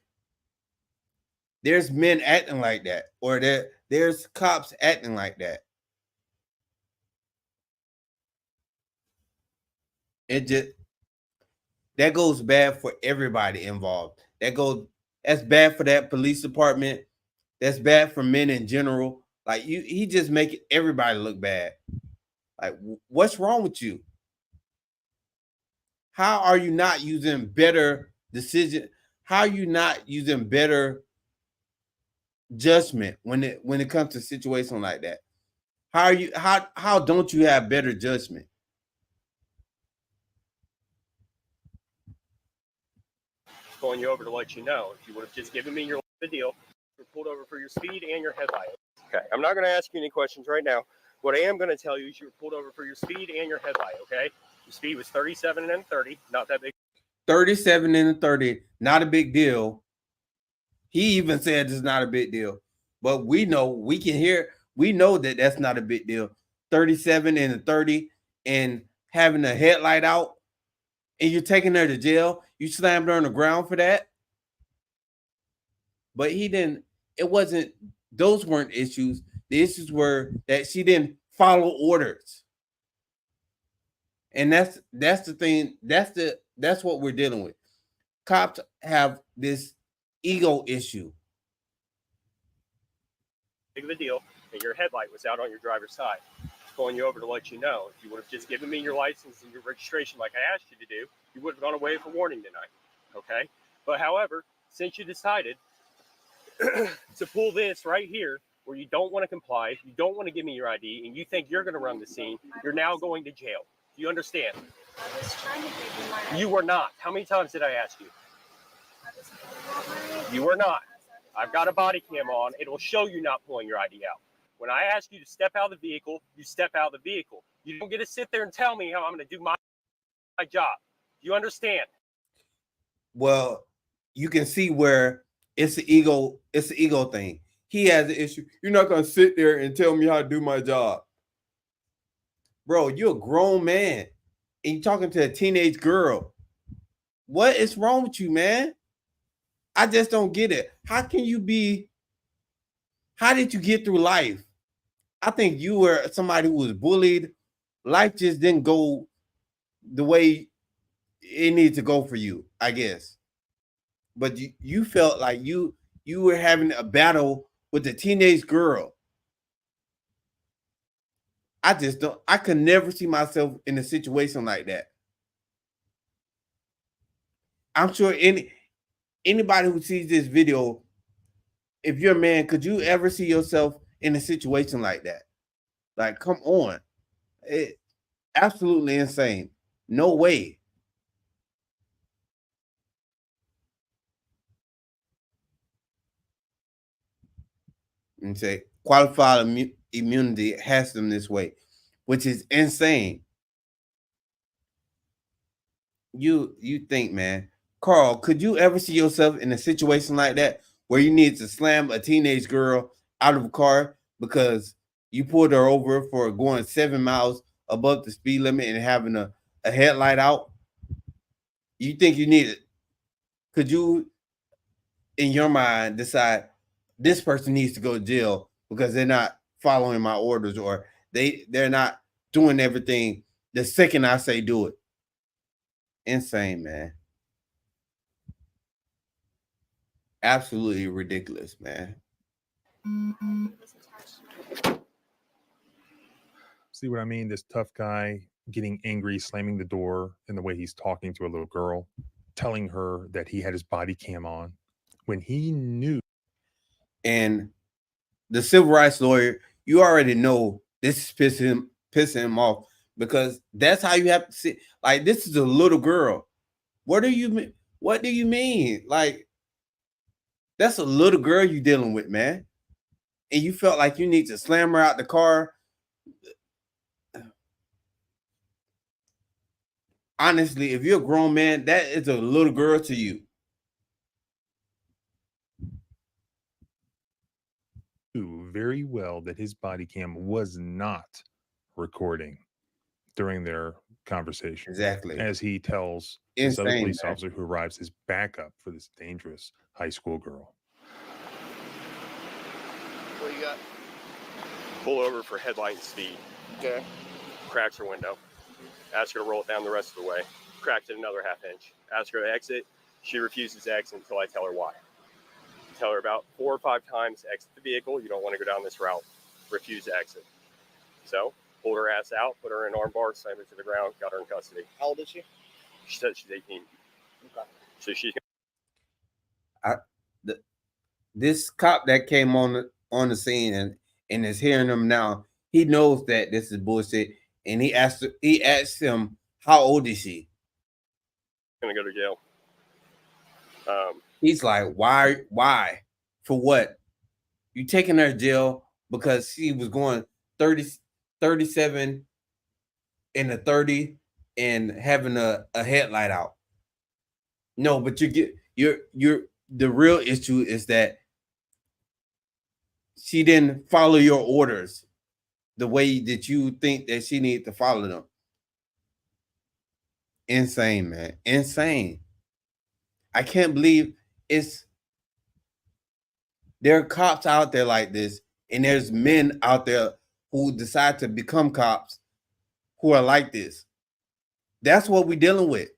there's men acting like that, or there's cops acting like that. It just, that goes bad for everybody involved. That's bad for that police department. That's bad for men in general. Like he just making everybody look bad. Like, what's wrong with you? How are you not using better decision? How are you not using better judgment when it comes to situations like that? How don't you have better judgment? Pulling you over to let you know. If you would have just given me your deal, you're pulled over for your speed and your headlight. Okay, I'm not going to ask you any questions right now. What I am going to tell you is you were pulled over for your speed and your headlight, okay? Your speed was 37 and 30, not that big. 37 and 30, not a big deal. He even said it's not a big deal. But we know, we can hear, we know that that's not a big deal. 37 and 30 and having a headlight out and you're taking her to jail. You slammed her on the ground for that. But he didn't, it wasn't, those weren't issues. The issues were that she didn't follow orders. And that's the thing, that's what we're dealing with. Cops have this ego issue. Big of a deal, and your headlight was out on your driver's side. Pulling you over to let you know. If you would have just given me your license and your registration like I asked you to do, you would have gone away for warning tonight, okay? But however, since you decided to pull this right here, where you don't want to comply, you don't want to give me your ID, and you think you're going to run the scene, you're now going to jail. Do you understand? I was trying to give you my ID. You were not. How many times did I ask you? You were not. I've got a body cam on. It will show you not pulling your ID out. When I ask you to step out of the vehicle, you step out of the vehicle. You don't get to sit there and tell me how I'm going to do my job. Do you understand? Well, you can see where it's the ego thing. He has an issue. You're not going to sit there and tell me how to do my job. Bro, you're a grown man and you're talking to a teenage girl. What is wrong with you, man? I just don't get it. How did you get through life? I think you were somebody who was bullied. Life just didn't go the way it needed to go for you, I guess. But you felt like you were having a battle with a teenage girl. I could never see myself in a situation like that. I'm sure anybody who sees this video, if you're a man, could you ever see yourself in a situation like that? Like, come on. Absolutely insane. No way. and say qualified immunity has them this way, which is insane. You think, man, Carl, could you ever see yourself in a situation like that where you need to slam a teenage girl out of a car because you pulled her over for going 7 miles above the speed limit and having a headlight out? You think you need it? Could you, in your mind, decide this person needs to go to jail because they're not following my orders, or they're not doing everything the second I say do it? Insane, man. Absolutely ridiculous, man. See what I mean? This tough guy getting angry, slamming the door in the way he's talking to a little girl, telling her that he had his body cam on when he knew. And the civil rights lawyer, you already know this is pissing him off, because that's how you have to see. Like, this is a little girl. What do you mean? What do you mean? Like, that's a little girl you dealing with, man. And you felt like you need to slam her out the car. Honestly, if you're a grown man, that is a little girl to you. Knew very well that his body cam was not recording during their conversation. Exactly. As he tells this other police officer who arrives as backup for this dangerous high school girl. What do you got? Pull over for headlight speed. Okay. Cracks her window. Ask her to roll it down the rest of the way. Cracked it another half inch. Ask her to exit. She refuses to exit until I tell her why. Tell her about 4 or 5 times to exit the vehicle. You don't want to go down this route. Refuse to exit. So, pulled her ass out, put her in an arm bar, slammed her to the ground, got her in custody. How old is she? She said she's 18. Okay. So she's. This cop that came on the scene and is hearing them now, he knows that this is bullshit, and he asked him, how old is she? Gonna go to jail. He's like, why? For what? You taking her to jail because she was going 37 in a 30 and having a headlight out. No, but you're the real issue is that she didn't follow your orders the way that you think that she needs to follow them. Insane, man. Insane. I can't believe there are cops out there like this, and there's men out there who decide to become cops who are like this. That's what we're dealing with.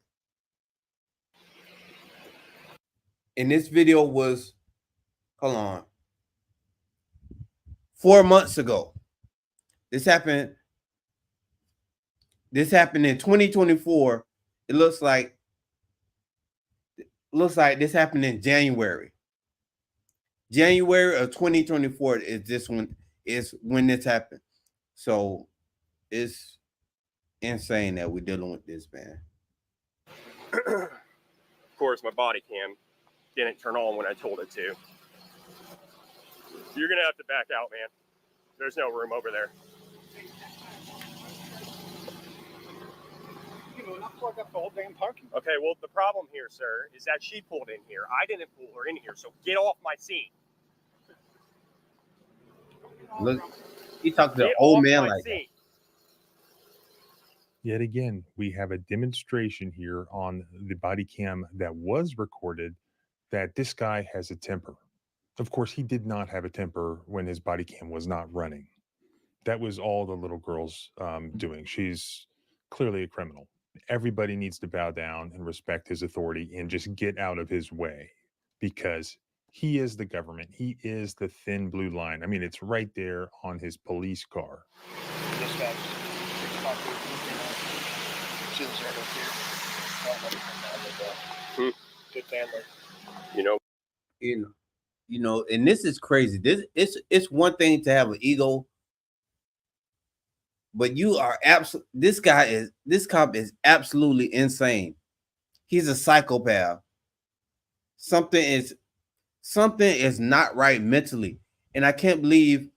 And this video was, hold on, 4 months ago. This happened in 2024. It looks like this happened in January. January of 2024 is when this happened. So it's insane that we're dealing with this, man. Of course, my body cam didn't turn on when I told it to. You're gonna have to back out, man. There's no room over there. Not plug up the whole damn parking. Okay, well, the problem here, sir, is that she pulled in here. I didn't pull her in here, so get off my scene. Look, he talked to an old man like that. Yet again, we have a demonstration here on the body cam that was recorded that this guy has a temper. Of course, he did not have a temper when his body cam was not running. That was all the little girl's doing. She's clearly a criminal. Everybody needs to bow down and respect his authority and just get out of his way, because he is the government. He is the thin blue line. I mean, it's right there on his police car. Good family. You know, and this is crazy. It's one thing to have an ego, but you are this cop is absolutely insane. He's a psychopath. Something is not right mentally. And I can't believe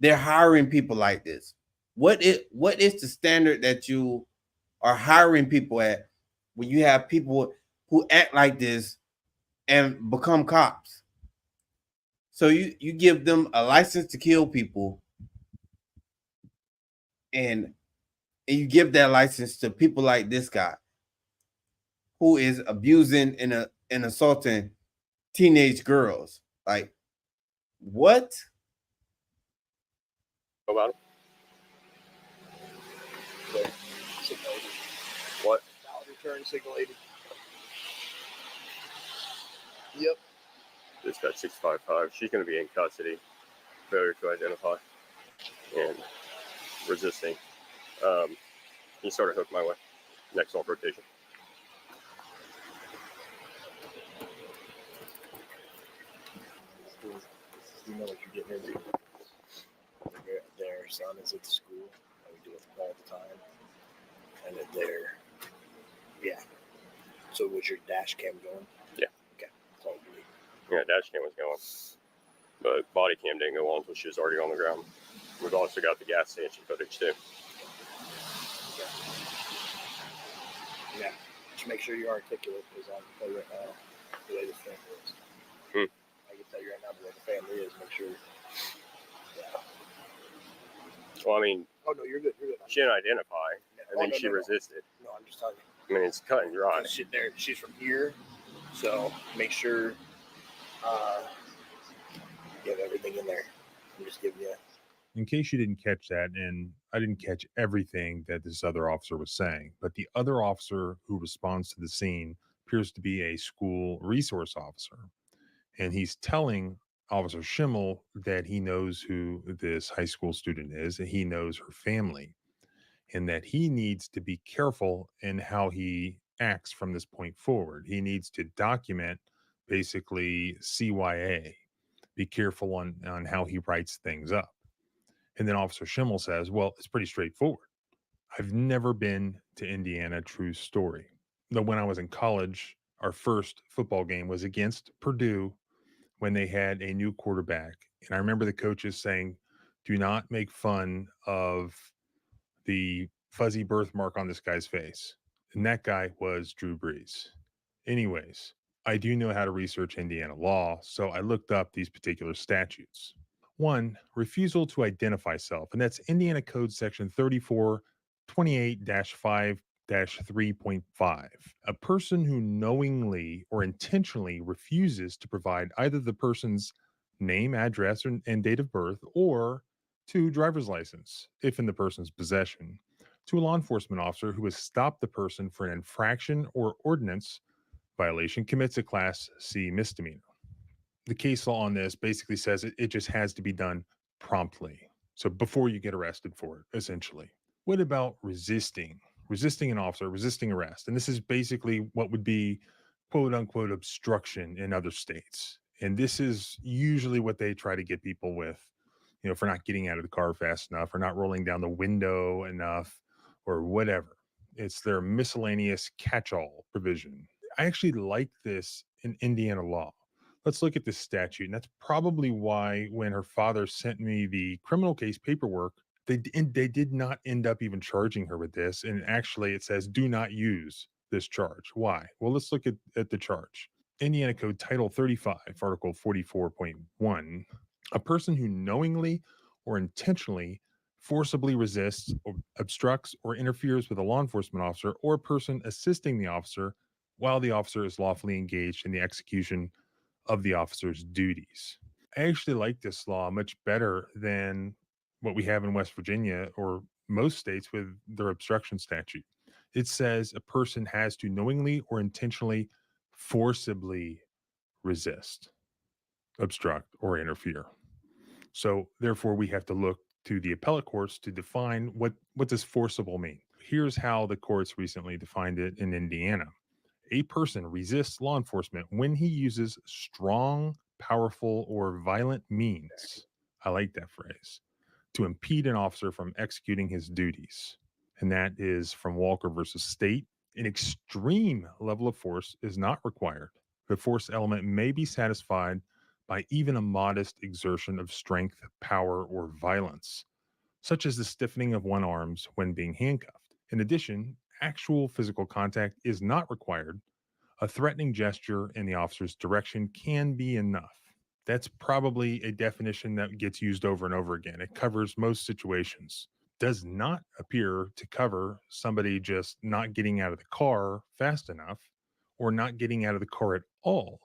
they're hiring people like this. What is the standard that you are hiring people at when you have people who act like this and become cops? So you give them a license to kill people, and you give that license to people like this guy who is abusing and assaulting teenage girls. Like, what? About it? What? Return signal 80. Yep. Dispatch 655. She's going to be in custody. Failure to identify and resisting. You sort of hooked my way. Next on rotation. You know what you're getting into. Their son is at the school. And we do it all the time. And then yeah. So was your dash cam going? Yeah. Okay. That's all you need. Yeah, dash cam was going. But body cam didn't go on until she was already on the ground. We've also got the gas station footage too. Yeah. Just make sure you're articulate because I can tell you right now the way the family is. I can tell you right now the way the family is. Make sure. Yeah. Well, I mean, Oh no, you're good. You're good. she didn't identify, and then she resisted. No, I'm just telling you. I mean, it's cut and dry. She's from here, so make sure you have everything in there. I'm just giving you. In case you didn't catch that, and I didn't catch everything that this other officer was saying, but the other officer who responds to the scene appears to be a school resource officer. And he's telling Officer Schimmel that he knows who this high school student is, and he knows her family, and that he needs to be careful in how he acts from this point forward. He needs to document basically CYA, be careful on how he writes things up. And then Officer Schimmel says, well, it's pretty straightforward. I've never been to Indiana, true story. Though when I was in college, our first football game was against Purdue when they had a new quarterback. And I remember the coaches saying, do not make fun of the fuzzy birthmark on this guy's face. And that guy was Drew Brees. Anyways, I do know how to research Indiana law, so I looked up these particular statutes. One, refusal to identify self, and that's Indiana Code Section 3428-5-3.5. A person who knowingly or intentionally refuses to provide either the person's name, address, and date of birth, or two, driver's license, if in the person's possession, to a law enforcement officer who has stopped the person for an infraction or ordinance violation commits a Class C misdemeanor. The case law on this basically says it just has to be done promptly. So before you get arrested for it, essentially. What about resisting an officer, resisting arrest? And this is basically what would be quote unquote obstruction in other states. And this is usually what they try to get people with, for not getting out of the car fast enough or not rolling down the window enough or whatever. It's their miscellaneous catch-all provision. I actually like this in Indiana law. Let's look at this statute. And that's probably why when her father sent me the criminal case paperwork, they did not end up even charging her with this. And actually it says, do not use this charge. Why? Well, let's look at the charge. Indiana Code Title 35, Article 44.1. A person who knowingly or intentionally forcibly resists or obstructs or interferes with a law enforcement officer or a person assisting the officer while the officer is lawfully engaged in the execution of the officer's duties. I actually like this law much better than what we have in West Virginia or most states with their obstruction statute. It says a person has to knowingly or intentionally forcibly resist, obstruct, or interfere. So therefore, we have to look to the appellate courts to define what does forcible mean. Here's how the courts recently defined it in Indiana. A person resists law enforcement when he uses strong, powerful, or violent means. I like that phrase. To impede an officer from executing his duties. And that is from Walker versus State. An extreme level of force is not required. The force element may be satisfied by even a modest exertion of strength, power, or violence, such as the stiffening of one's arms when being handcuffed. In addition, actual physical contact is not required. A threatening gesture in the officer's direction can be enough. That's probably a definition that gets used over and over again. It covers most situations. Does not appear to cover somebody just not getting out of the car fast enough or not getting out of the car at all.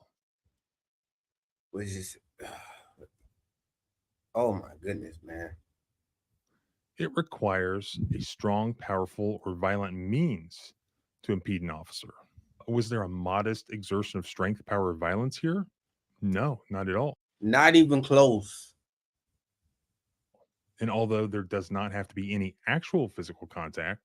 Which is, oh my goodness, man. It requires a strong, powerful, or violent means to impede an officer. Was there a modest exertion of strength, power, or violence here? No, not at all. Not even close. And although there does not have to be any actual physical contact,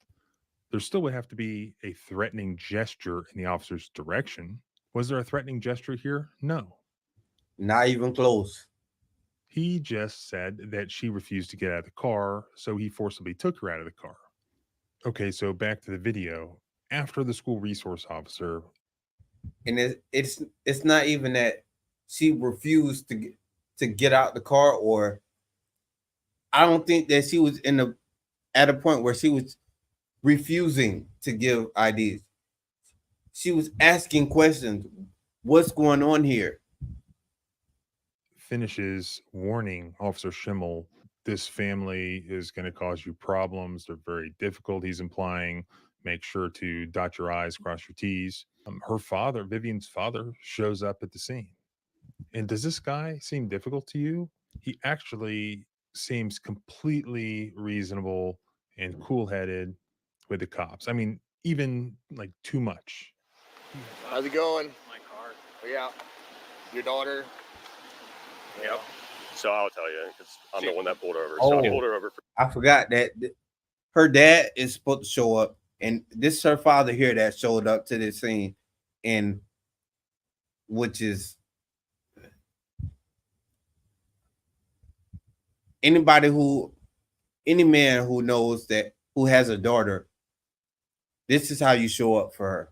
there still would have to be a threatening gesture in the officer's direction. Was there a threatening gesture here? No. Not even close. He just said that she refused to get out of the car, so he forcibly took her out of the car. Okay, so back to the video. After the school resource officer, And it's not even that she refused to get out the car, or I don't think that she was at a point where she was refusing to give IDs. She was asking questions. What's going on here? finishes warning Officer Schimmel, this family is going to cause you problems. They're very difficult. He's implying, make sure to dot your I's, cross your T's. Her father, Vivian's father, shows up at the scene. And does this guy seem difficult to you? He actually seems completely reasonable and cool headed with the cops. I mean, even like too much. How's it going? My car. Yeah. Your daughter? Yep. So I'll tell you, because I'm the one that pulled over. Oh. So I pulled her over. I forgot that her dad is supposed to show up, and this is her father here that showed up to this scene, and which is any man who knows that, who has a daughter, this is how you show up for her.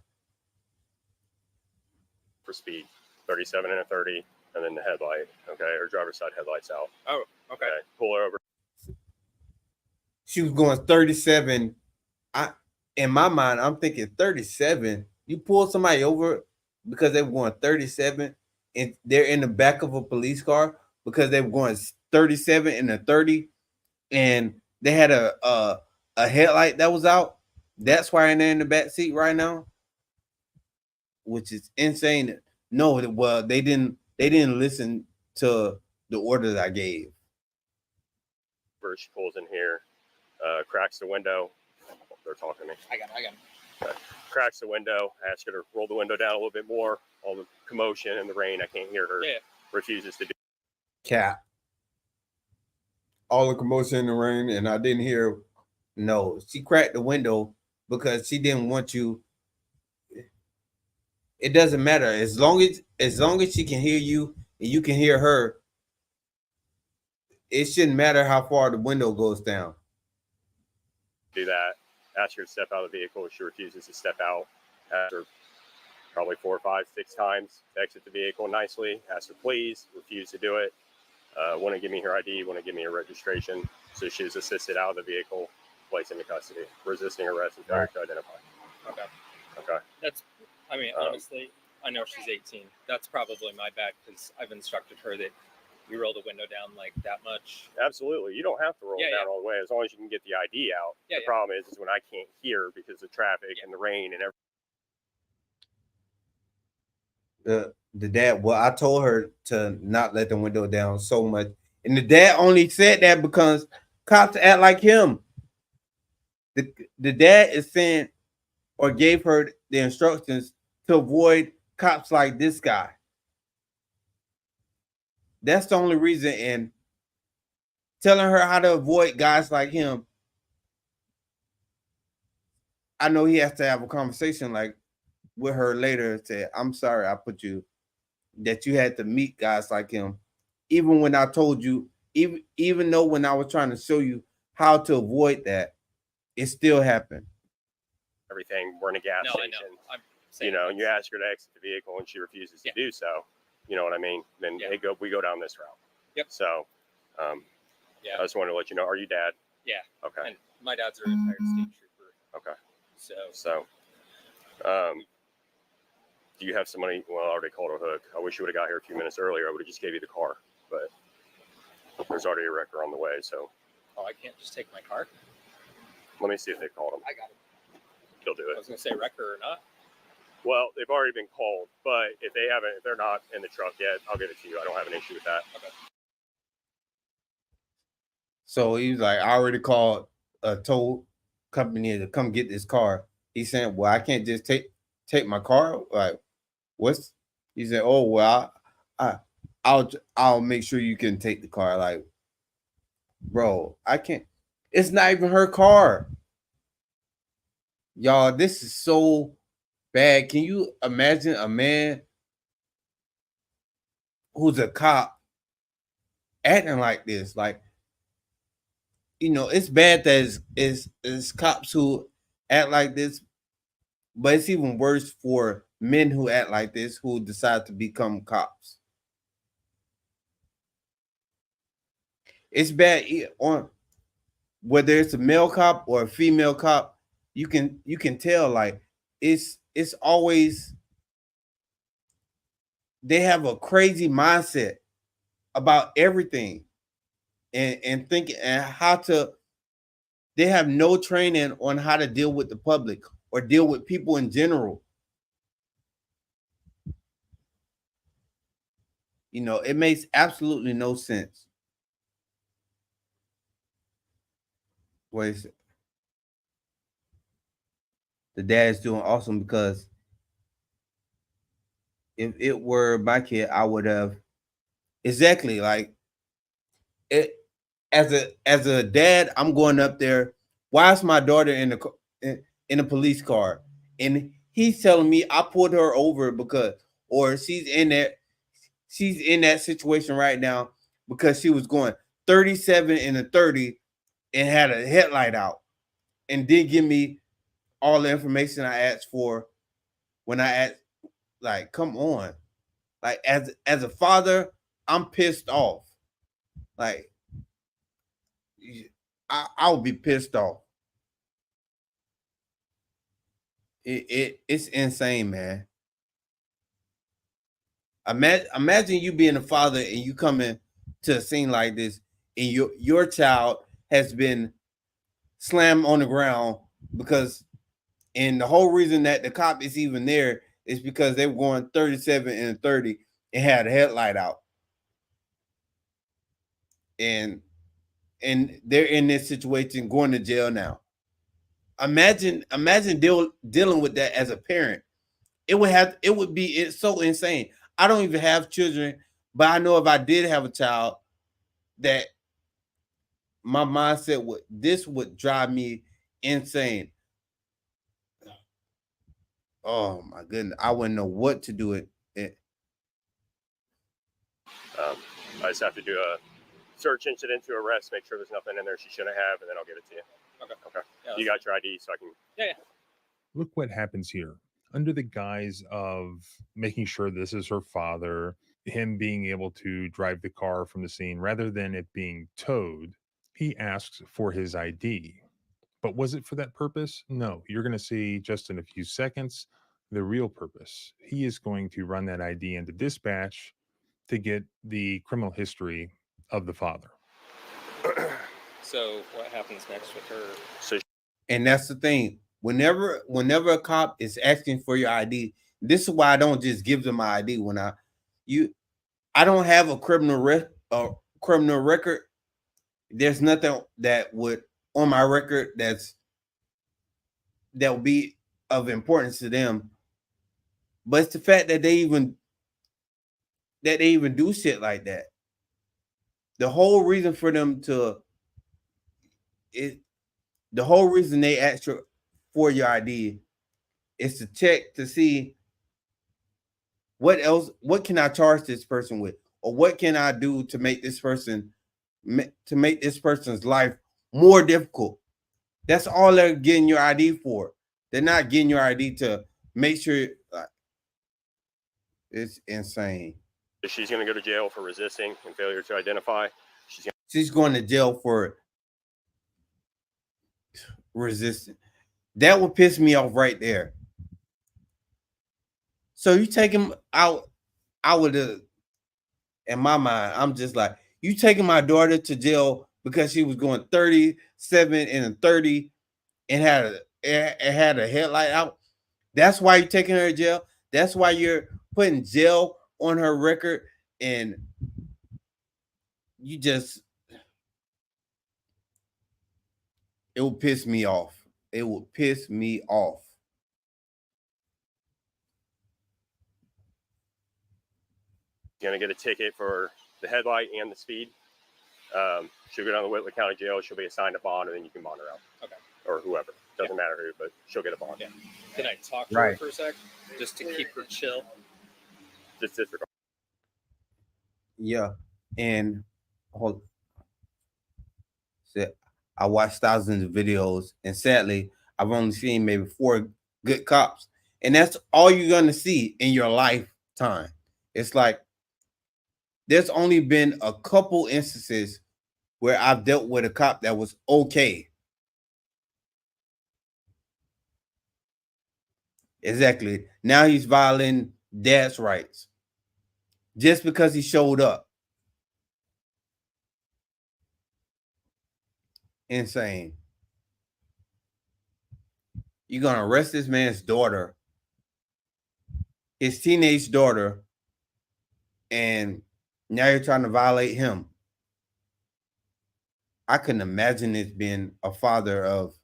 For speed, 37 and a 30, and then the headlight, okay, or driver's side headlights out. Oh, okay. Pull her over. She was going 37. In my mind, I'm thinking 37. You pull somebody over because they were going 37, and they're in the back of a police car because they were going 37 and a 30, and they had a headlight that was out. That's why they're in the back seat right now, which is insane. No, well, they didn't listen to the orders I gave. She pulls in here, cracks the window. They're talking to me. I got him. Cracks the window. Ask her to roll the window down a little bit more. All the commotion and the rain, I can't hear her. Yeah. Refuses to do. Cap. All the commotion in the rain, and I didn't hear. No, she cracked the window because she didn't want you. It doesn't matter as long as she can hear you and you can hear her. It shouldn't matter how far the window goes down. Do that. Ask her to step out of the vehicle. She refuses to step out. After probably 4, 5, 6 times to exit the vehicle nicely. Ask her please. Refuse to do it. Want to give me her ID. Want to give me her registration. So she was assisted out of the vehicle, placed into custody, resisting arrest and failure to identify. Okay. That's, I mean, honestly, I know she's 18. That's probably my bad because I've instructed her that you roll the window down like that much. Absolutely. You don't have to roll down all the way as long as you can get the ID out. The problem is when I can't hear because of traffic and the rain and everything. The dad, well, I told her to not let the window down so much. And the dad only said that because cops act like him. The dad is saying or gave her the instructions to avoid cops like this guy. That's the only reason, and telling her how to avoid guys like him. I know he has to have a conversation like with her later. Say, I'm sorry, I put you, that you had to meet guys like him. Even when I told you, even though when I was trying to show you how to avoid that, it still happened. Everything, we're in a gas station. I know. You know, you ask her to exit the vehicle and she refuses to do so. you know what I mean, then we go down this route. Yep. So, Yeah. I just wanted to let you know. Are you dad? Yeah. Okay. And my dad's a retired state trooper. Okay. So, do you have somebody? Well, I already called a hook. I wish you would have got here a few minutes earlier. I would have just gave you the car, but there's already a wrecker on the way. So, I can't just take my car. let me see if they called him. I got it. He'll do I it. was gonna say wrecker or not. Well, they've already been called, but if they're not in the truck yet, I'll give it to you. I don't have an issue with that. Okay. So he's like, I already called a tow company to come get this car. He's saying, well, I can't just take my car. Like, what's? He said, oh well, I'll make sure you can take the car. Like, bro, I can't. It's not even her car. Y'all, this is so bad. Can you imagine a man who's a cop acting like this? Like, you know, it's bad that it's cops who act like this, but it's even worse for men who act like this who decide to become cops. It's bad on whether it's a male cop or a female cop. You can tell, like, it's always they have a crazy mindset about everything and thinking and how to. They have no training on how to deal with the public or deal with people in general. You know, it makes absolutely no sense. What is it? The dad's doing awesome because if it were my kid, I would have exactly like it. As a dad, I'm going up there. Why is my daughter in a police car? And he's telling me I pulled her over because, or she's in that situation right now because she was going 37 in a 30 and had a headlight out and did give me all the information I asked for when I asked. Like, come on. Like, as a father, I'm pissed off. Like, I would be pissed off. It's insane, man. Imagine you being a father and you coming to a scene like this, and your child has been slammed on the ground and the whole reason that the cop is even there is because they were going 37 and 30 and had a headlight out. And they're in this situation going to jail now. Imagine dealing with that as a parent. It's so insane. I don't even have children, but I know if I did have a child, that my mindset would drive me insane. Oh my goodness, I wouldn't know what to do it. I just have to do a search incident to arrest, make sure there's nothing in there she shouldn't have, and then I'll give it to you. Okay. Yeah, you got your ID, so I can. Yeah. Look what happens here. Under the guise of making sure this is her father, him being able to drive the car from the scene rather than it being towed, he asks for his ID. But was it for that purpose? No. You're going to see just in a few seconds the real purpose. He is going to run that ID into dispatch to get the criminal history of the father. So what happens next with her? And that's the thing. Whenever a cop is asking for your ID, this is why I don't just give them my ID. I don't have a criminal record. There's nothing that would on my record that will be of importance to them. But it's the fact that they even do shit like that. The whole reason for them the whole reason they ask for your ID is to check to see what can I charge this person with, or what can I do to make this person's life more difficult. That's all they're getting your ID for. They're not getting your ID to make sure. It's insane. She's going to go to jail for resisting and failure to identify. She's going to jail for resisting. That would piss me off right there. So you take him out. I would have, in my mind, I'm just like, you taking my daughter to jail because she was going 37 and a 30 and had a headlight out. That's why you're taking her to jail. That's why you're putting jail on her record, and you just, it will piss me off. It will piss me off. Going to get a ticket for the headlight and the speed. She'll go down to Whitley County Jail. She'll be assigned a bond, and then you can bond her out. Okay. Or whoever. Doesn't matter who, but she'll get a bond. Yeah. Can I talk to her for a sec? Just to keep her chill? Just disregard. Yeah. And I watched thousands of videos, and sadly, I've only seen maybe 4 good cops. And that's all you're going to see in your lifetime. It's like, there's only been a couple instances where I've dealt with a cop that was okay. Exactly. Now he's violating dad's rights just because he showed up. Insane. You're going to arrest this man's daughter, his teenage daughter, and now you're trying to violate him. I couldn't imagine it being a father of,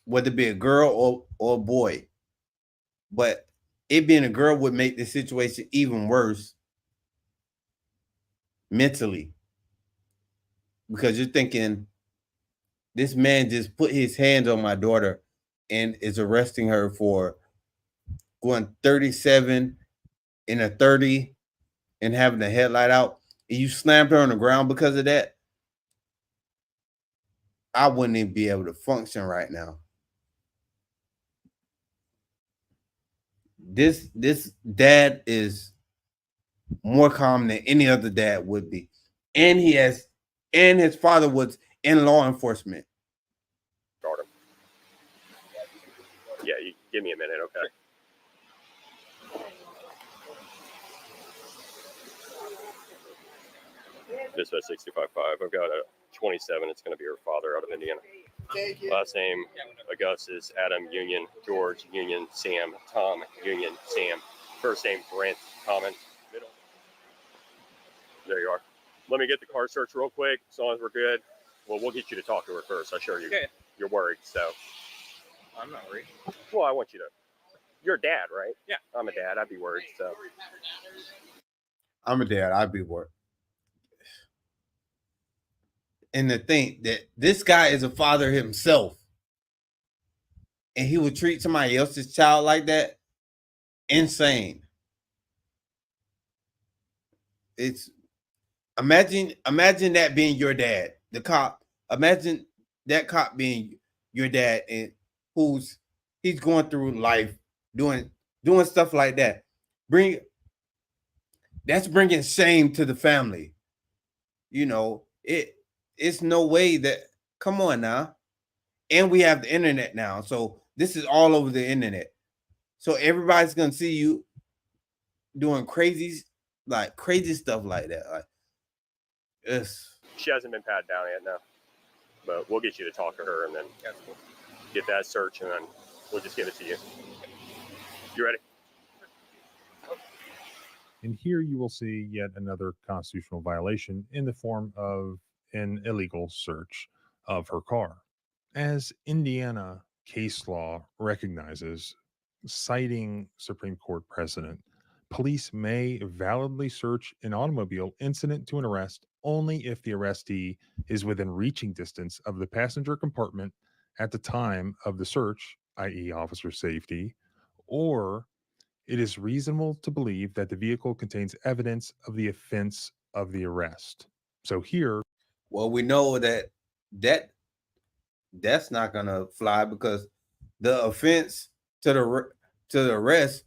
whether it be a girl or a boy. But it being a girl would make the situation even worse mentally. Because you're thinking, this man just put his hands on my daughter and is arresting her for going 37 in a 30 and having the headlight out, and you slammed her on the ground because of that. I wouldn't even be able to function right now. This dad is more calm than any other dad would be. And his father was in law enforcement. Guard him. Yeah, you give me a minute, okay? Dispatch 65.5. I've got a 27. It's going to be her father out of Indiana. Last name Augustus, Adam Union, George Union, Sam, Tom Union, Sam. First name Brent, Common. Middle. There you are. Let me get the car search real quick. As long as we're good, well, we'll get you to talk to her first. I assure you. Okay. You're worried, so. I'm not worried. Well, I want you to. You're a dad, right? Yeah. I'm a dad. I'd be worried, so. I'm a dad. I'd be worried. And to think that this guy is a father himself, and he would treat somebody else's child like that, insane. It's imagine that being your dad, the cop. Imagine that cop being your dad, and he's going through life doing stuff like that. That's bringing shame to the family. You know, it's no way that, come on now. And we have the internet now. So this is all over the internet. So everybody's going to see you doing crazy stuff like that. Like, she hasn't been patted down yet, no. But we'll get you to talk to her and then get that search, and then we'll just give it to you. You ready? And here you will see yet another constitutional violation in the form of an illegal search of her car. As Indiana case law recognizes, citing Supreme Court precedent, police may validly search an automobile incident to an arrest only if the arrestee is within reaching distance of the passenger compartment at the time of the search, i.e., officer safety, or it is reasonable to believe that the vehicle contains evidence of the offense of the arrest. So here, well, we know that's not gonna fly, because the offense to the arrest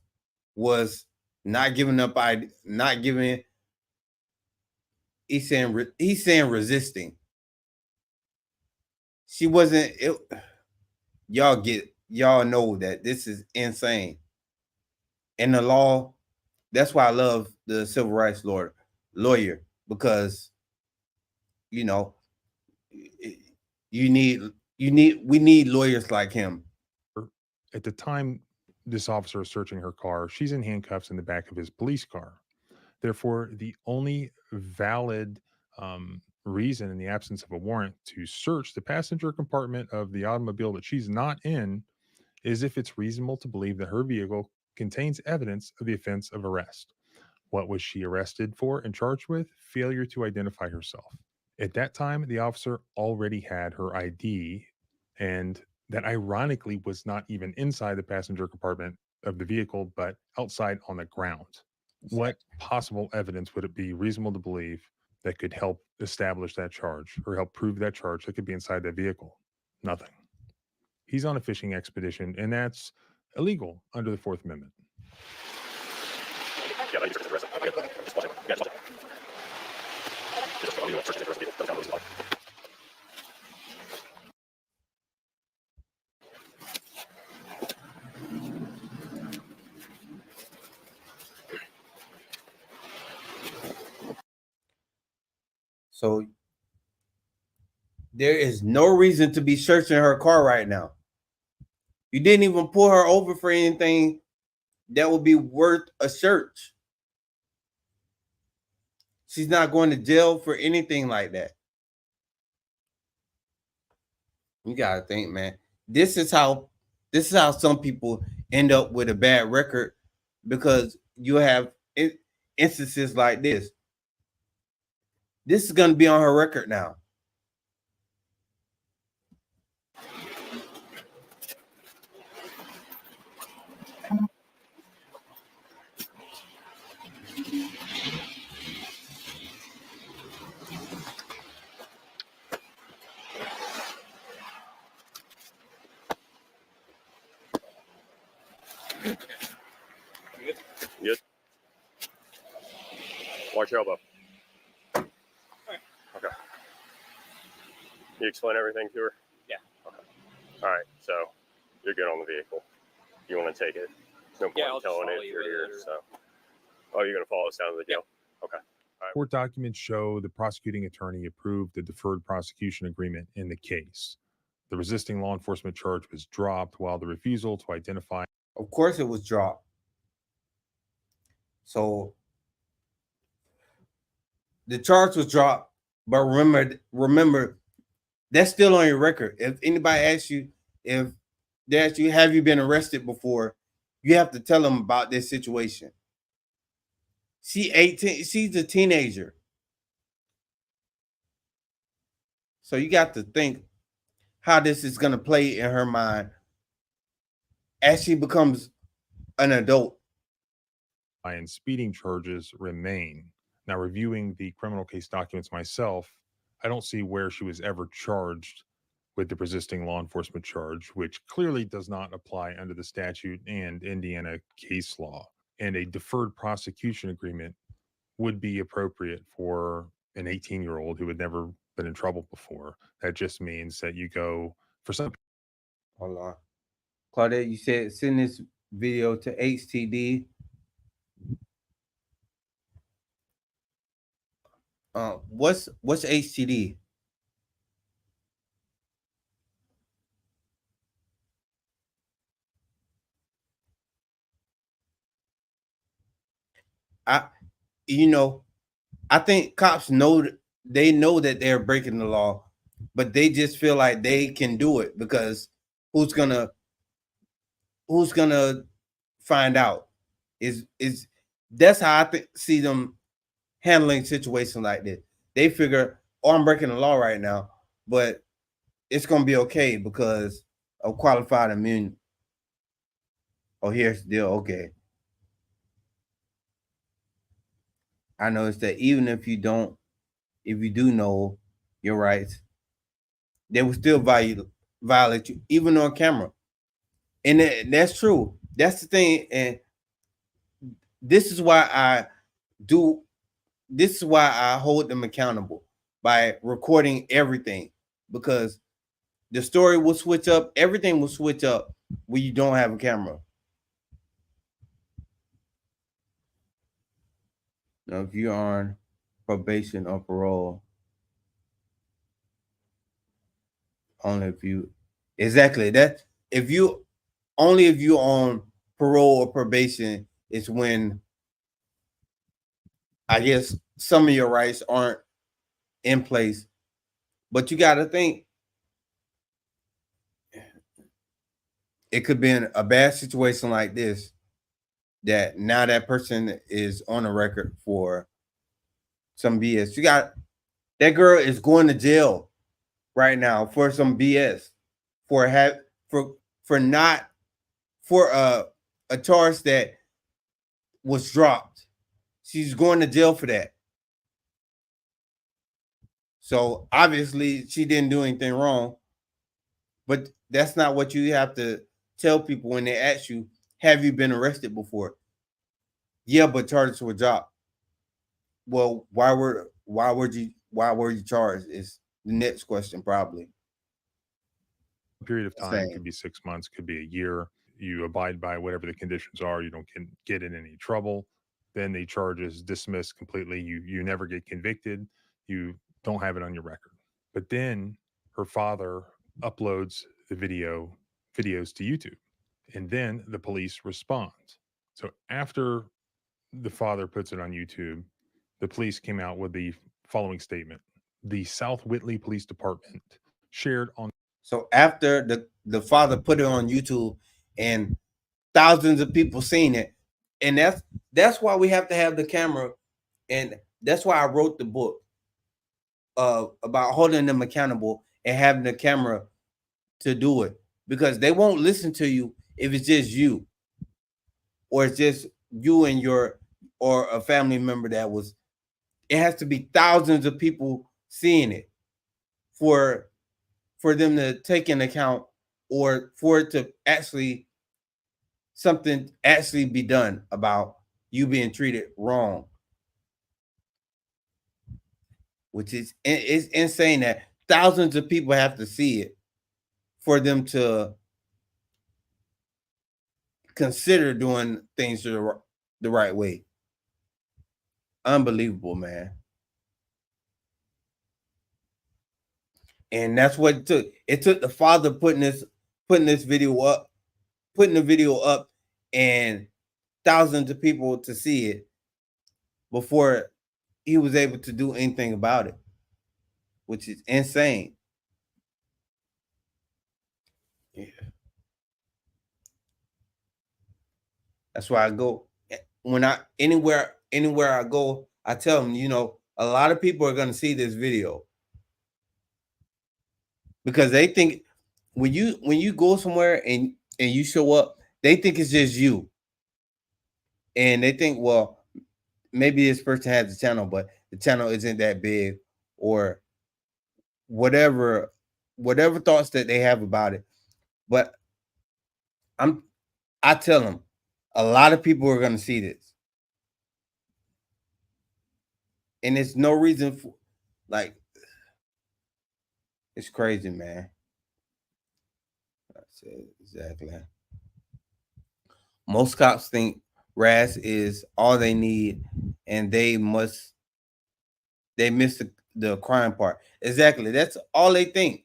was not giving up, not giving. He's saying resisting. She wasn't. Y'all know that this is insane. And the law, that's why I love the civil rights lawyer, because you know we need lawyers like him. At the time this officer is searching her car, she's in handcuffs in the back of his police car. Therefore, the only valid reason in the absence of a warrant to search the passenger compartment of the automobile that she's not in is if it's reasonable to believe that her vehicle contains evidence of the offense of arrest. What was she arrested for and charged with? Failure to identify herself. At that time, the officer already had her ID, and that ironically was not even inside the passenger compartment of the vehicle, but outside on the ground. What possible evidence would it be reasonable to believe that could help establish that charge or help prove that charge that could be inside that vehicle? Nothing. He's on a fishing expedition, and that's illegal under the Fourth Amendment. So there is no reason to be searching her car right now. You didn't even pull her over for anything that would be worth a search. She's not going to jail for anything like that. You gotta think, man. This is how some people end up with a bad record, because you have instances like this. This is going to be on her record now. Good. Watch your elbow. Okay. You explain everything to her? Yeah. Okay. All right. So you're good on the vehicle. You want to take it? No point I'll in telling follow it you you're here. later. So, oh, you're gonna follow us down to the jail? Okay. All right. Court documents show the prosecuting attorney approved the deferred prosecution agreement in the case. The resisting law enforcement charge was dropped, while the refusal to identify. Of course it was dropped. So the charge was dropped, but remember, that's still on your record. If anybody asks you, if they ask you, have you been arrested before, you have to tell them about this situation. She's 18, she's a teenager. So you got to think how this is going to play in her mind as she becomes an adult. And speeding charges remain. Now, reviewing the criminal case documents myself, I don't see where she was ever charged with the resisting law enforcement charge, which clearly does not apply under the statute and Indiana case law. And a deferred prosecution agreement would be appropriate for an 18-year-old who had never been in trouble before. That just means that you go for some. Hold on. Claudette, you said send this video to HTD. What's HTD? I think cops know that they're breaking the law, but they just feel like they can do it because who's gonna find out? Is that's how I see them handling situations like this. They figure, oh, I'm breaking the law right now, but it's gonna be okay because of qualified immunity. Oh, here's the deal. Okay. I noticed that even if you do know your rights, they will still violate you, even on camera. And that's true. That's the thing. And this is why I do. This is why I hold them accountable by recording everything, because the story will switch up. Everything will switch up when you don't have a camera. Now, if you're on probation or parole, only if you exactly that. If you only if you're on parole or probation is when I guess some of your rights aren't in place. But you got to think it could be in a bad situation like this, that now that person is on a record for some BS. You got that girl is going to jail right now for some BS, for not for a charge that was dropped. She's going to jail for that. So obviously she didn't do anything wrong. But that's not what you have to tell people when they ask you, have you been arrested before? Yeah, but charges were dropped. Well, why were you charged is the next question probably. Period of time Same. could be 6 months, could be a year. You abide by whatever the conditions are. You don't get in any trouble. Then the charge is dismissed completely. You never get convicted. You don't have it on your record. But then her father uploads the videos to YouTube, and then the police respond. So after the father puts it on YouTube, the police came out with the following statement. The South Whitley Police Department shared on. So after the father put it on YouTube and thousands of people seen it, and that's why we have to have the camera, and that's why I wrote the book about holding them accountable and having the camera to do it, because they won't listen to you if it's just you, or it's just you and or a family member that was. It has to be thousands of people seeing it for them to take into account, or for it to actually something actually be done about you being treated wrong. Which is it's insane that thousands of people have to see it for them to consider doing things the right way. Unbelievable, man. And that's what it took. It took the father putting the video up, and thousands of people to see it before he was able to do anything about it, which is insane. Yeah. That's why I go when anywhere I go, I tell them, a lot of people are going to see this video, because they think when you go somewhere and you show up, they think it's just you, and they think, well, maybe this person has a channel, but the channel isn't that big, or whatever thoughts that they have about it. But I tell them, a lot of people are going to see this, and it's no reason for, like, it's crazy, man. That's it, exactly. Most cops think RAS is all they need, and they miss the crime part. Exactly. That's all they think.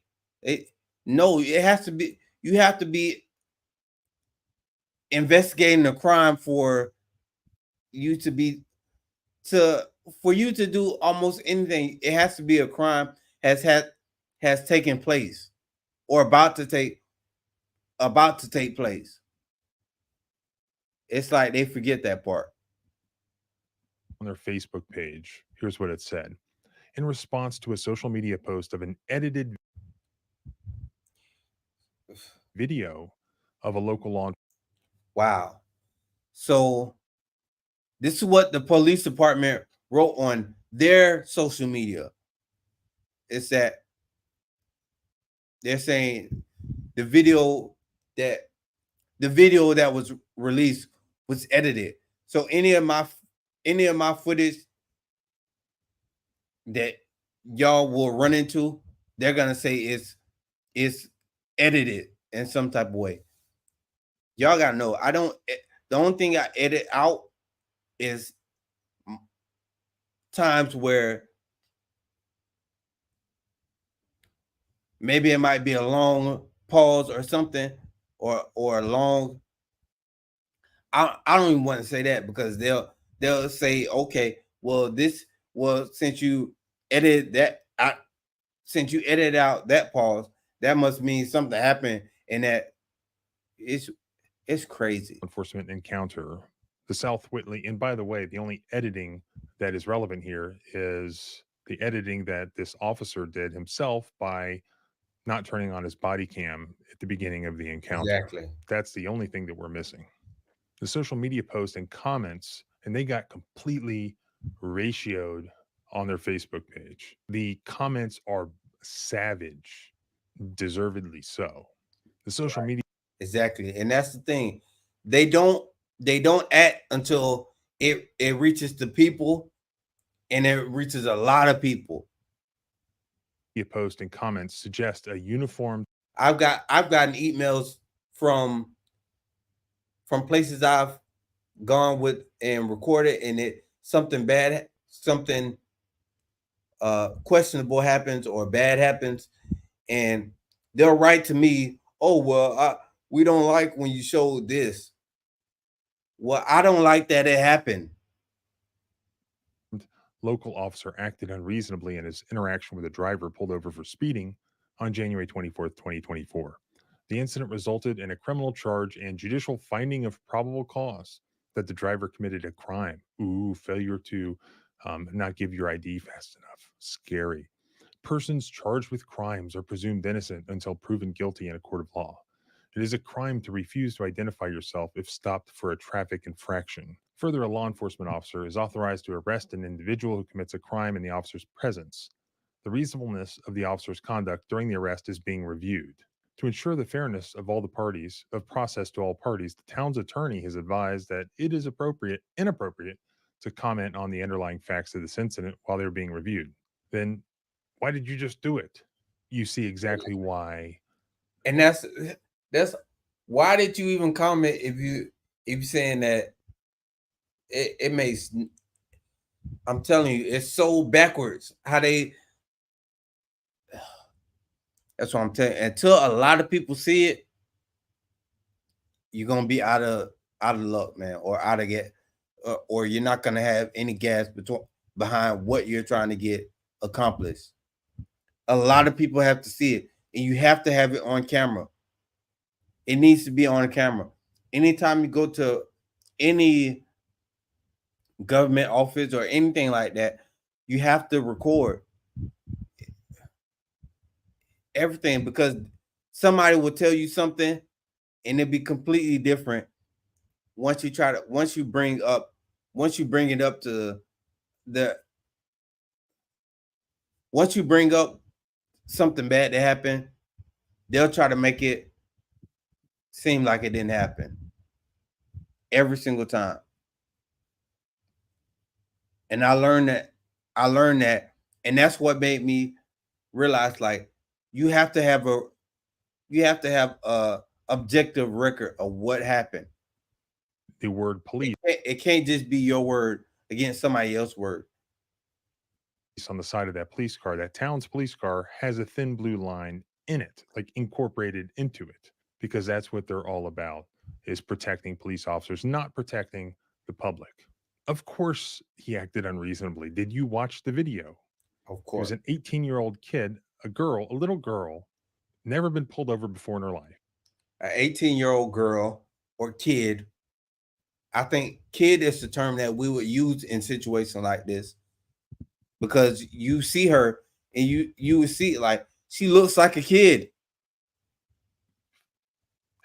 No, it has to be, you have to be investigating a crime for you to do almost anything. It has to be a crime has taken place, or about to take place. It's like they forget that part. On their Facebook page, here's what it said. In response to a social media post of an edited video of a local law. Wow. So this is what the police department wrote on their social media. It's that they're saying the video that was released was edited. So any of my footage that y'all will run into, they're gonna say it's edited in some type of way. Y'all gotta know, I don't. The only thing I edit out is times where maybe it might be a long pause or something, or a long. I don't even want to say that, because they'll say, okay, well since you edited that, since you edited out that pause, that must mean something happened, and that it's crazy. Enforcement encounter, the South Whitley. And by the way, the only editing that is relevant here is the editing that this officer did himself by not turning on his body cam at the beginning of the encounter. Exactly. That's the only thing that we're missing. The social media posts and comments, and they got completely ratioed on their Facebook page. The comments are savage, deservedly so. The social media. Exactly. And that's the thing. They don't act until it reaches the people, and it reaches a lot of people. Post and comments suggest a uniform. I've gotten emails from places I've gone with and recorded, and something bad, something questionable happens or bad happens, and they'll write to me, oh, well, we don't like when you showed this. Well, I don't like that it happened. Local officer acted unreasonably in his interaction with a driver pulled over for speeding on January 24th, 2024. The incident resulted in a criminal charge and judicial finding of probable cause that the driver committed a crime. Failure to not give your ID fast enough. Scary. Persons charged with crimes are presumed innocent until proven guilty in a court of law. It is a crime to refuse to identify yourself if stopped for a traffic infraction. Further, a law enforcement officer is authorized to arrest an individual who commits a crime in the officer's presence. The reasonableness of the officer's conduct during the arrest is being reviewed. To ensure the fairness of process to all parties, the town's attorney has advised that it is inappropriate to comment on the underlying facts of this incident while they're being reviewed. Then why did you just do it? You see exactly why. And that's why did you even comment if you're saying that it makes, I'm telling you, it's so backwards how they. That's what I'm telling you. Until a lot of people see it, you're gonna be out of luck, man, or out of gas, or you're not gonna have any gas behind what you're trying to get accomplished. A lot of people have to see it, and you have to have it on camera. It needs to be on camera. Anytime you go to any government office or anything like that, you have to record everything, because somebody will tell you something and it'll be completely different once you bring up something bad that happened, they'll try to make it seem like it didn't happen every single time. And I learned that, and that's what made me realize, like, you have to have a objective record of what happened. The word police. It can't just be your word against somebody else's word. On the side of that police car, that town's police car has a thin blue line in it, like incorporated into it, because that's what they're all about, is protecting police officers, not protecting the public. Of course, he acted unreasonably. Did you watch the video? Of course. It was an 18-year-old kid, a little girl, never been pulled over before in her life. An 18-year-old girl or kid. I think kid is the term that we would use in situations like this, because you see her and you would see, like, she looks like a kid.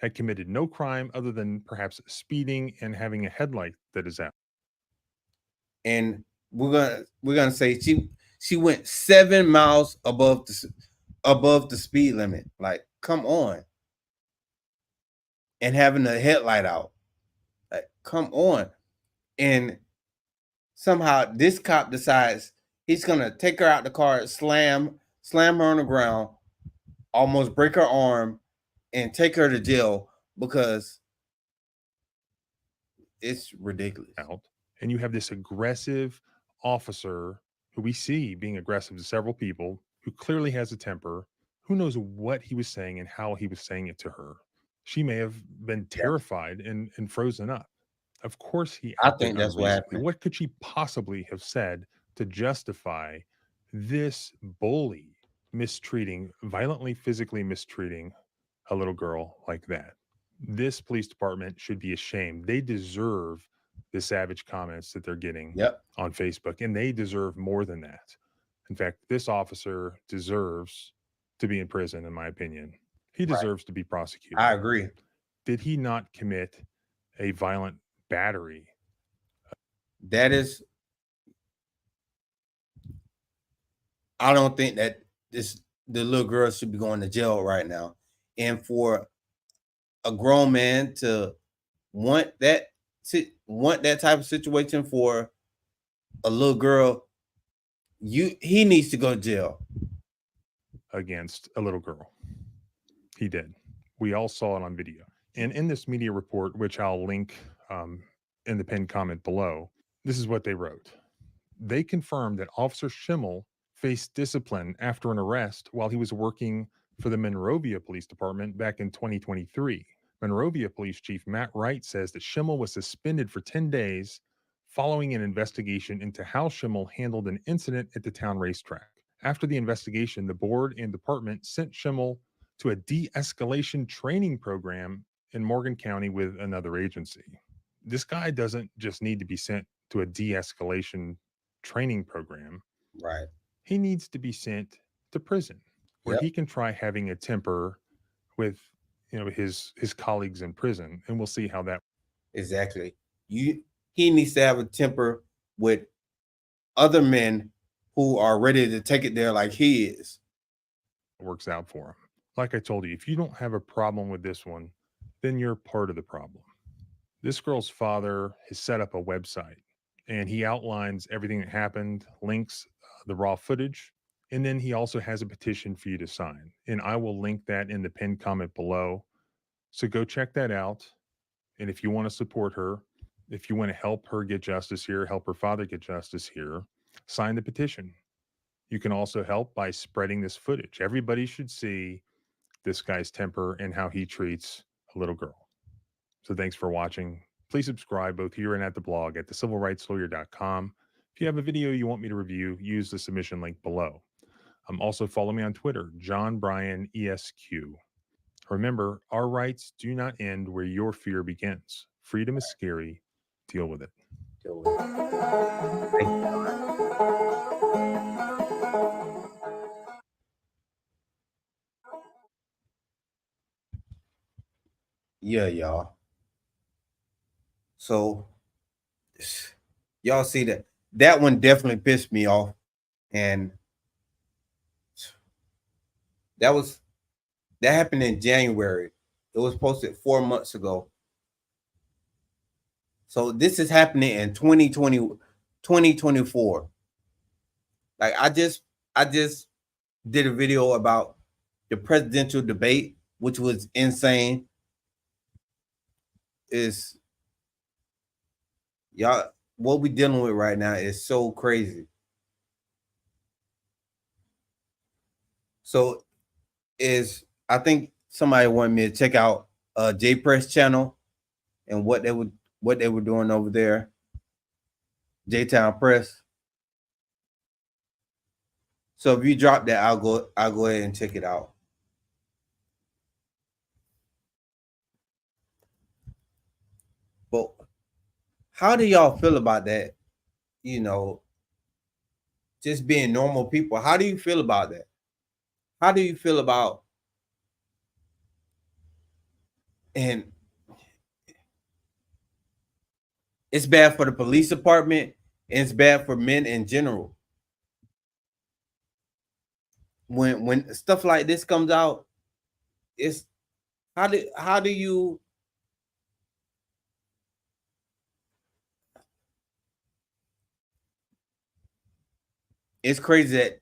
Had committed no crime other than perhaps speeding and having a headlight that is out. And we're gonna say she went 7 miles above the speed limit. Like, come on. And having the headlight out. Like, come on. and somehow this cop decides he's gonna take her out the car, slam her on the ground, almost break her arm, and take her to jail because it's ridiculous. Out, and you have this aggressive officer who we see being aggressive to several people, who clearly has a temper, who knows what he was saying and how he was saying it to her. She may have been terrified and frozen up. Of course he I acted think that's what unreasonably. happened. What could she possibly have said to justify this bully violently physically mistreating a little girl like that? This police department should be ashamed. They deserve the savage comments that they're getting on Facebook, and they deserve more than that. In fact, this officer deserves to be in prison, in my opinion. He deserves to be prosecuted. I agree. Did he not commit a violent battery? That is, I don't think that the little girl should be going to jail right now. And for a grown man to want that type of situation for a little girl, he needs to go to jail. Against a little girl. He did. We all saw it on video. And in this media report, which I'll link in the pinned comment below, this is what they wrote. They confirmed that Officer Schimmel faced discipline after an arrest while he was working for the Monrovia Police Department back in 2023. Monrovia Police Chief Matt Wright says that Schimmel was suspended for 10 days following an investigation into how Schimmel handled an incident at the town racetrack. After the investigation, the board and department sent Schimmel to a de-escalation training program in Morgan County with another agency. This guy doesn't just need to be sent to a de-escalation training program. Right. He needs to be sent to prison where he can try having a temper with his colleagues in prison, and we'll see how that. Exactly. He needs to have a temper with other men who are ready to take it there like he is. Works out for him. Like I told you, if you don't have a problem with this one, then you're part of the problem. This girl's father has set up a website, and he outlines everything that happened, links the raw footage, and then he also has a petition for you to sign. And I will link that in the pinned comment below. So go check that out. And if you want to support her, if you want to help her get justice here, help her father get justice here, sign the petition. You can also help by spreading this footage. Everybody should see this guy's temper and how he treats a little girl. So thanks for watching. Please subscribe both here and at the blog at thecivilrightslawyer.com. If you have a video you want me to review, use the submission link below. Also follow me on Twitter, John Bryan ESQ. Remember, our rights do not end where your fear begins. Freedom is scary. Deal with it. Yeah, y'all. So y'all see that one definitely pissed me off. And that happened in January. It was posted 4 months ago. So this is happening in 2024. Like I just did a video about the presidential debate, which was insane. Y'all, what we dealing with right now is so crazy. So I think somebody wanted me to check out J Press channel and what they were doing over there. J Town Press. So if you drop that, I'll go ahead and check it out. But how do y'all feel about that? Just being normal people. How do you feel about that? How do you feel about, and it's bad for the police department and it's bad for men in general. When stuff like this comes out, it's how do you It's crazy that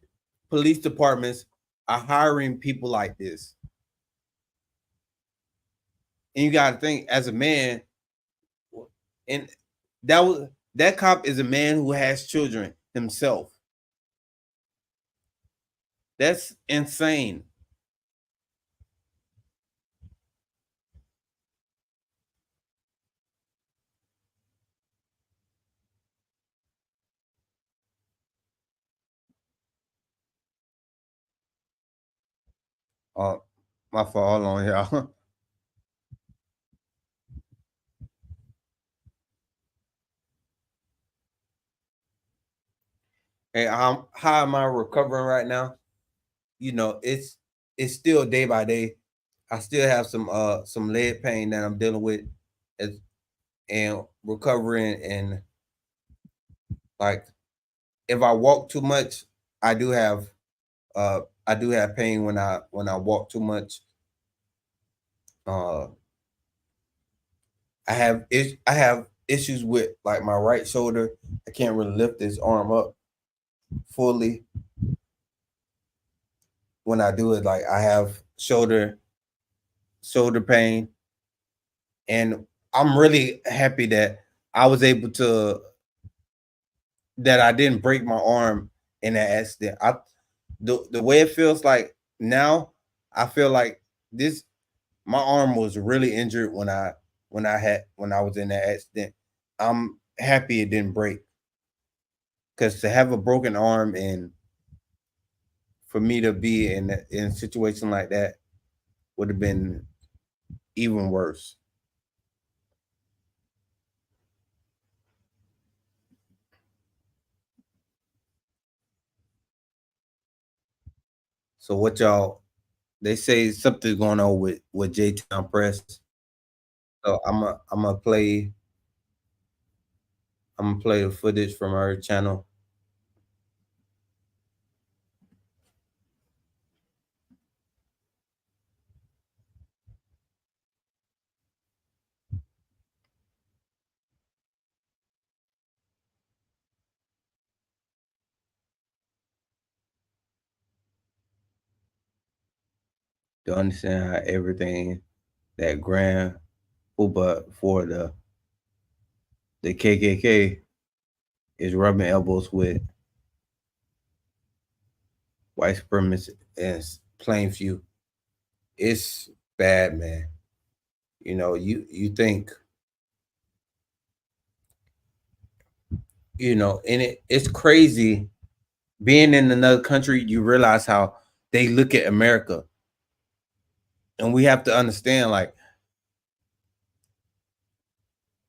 police departments are hiring people like this. And you got to think, as a man, and that cop is a man who has children himself. That's insane. My fault. Hold on, y'all. Hey, how am I recovering right now? You know, it's still day by day. I still have some leg pain that I'm dealing with, and recovering. And like, if I walk too much, I do have pain when I walk too much. Uh, I have issues with like my right shoulder. I can't really lift this arm up fully. When I do it, like I have shoulder pain, and I'm really happy that I was able to that I didn't break my arm in that accident. The way it feels like now, I feel like this my arm was really injured when I was in that accident. I'm happy it didn't break, because to have a broken arm and for me to be in a situation like that would have been even worse. So what y'all? They say something's going on with J Town Press. So I'm gonna play the footage from her channel. To understand how everything that Grand Uber for the KKK is rubbing elbows with white supremacists and Plainview. It's bad, man. You know, you think, you know, and it's crazy being in another country. You realize how they look at America, and we have to understand, like,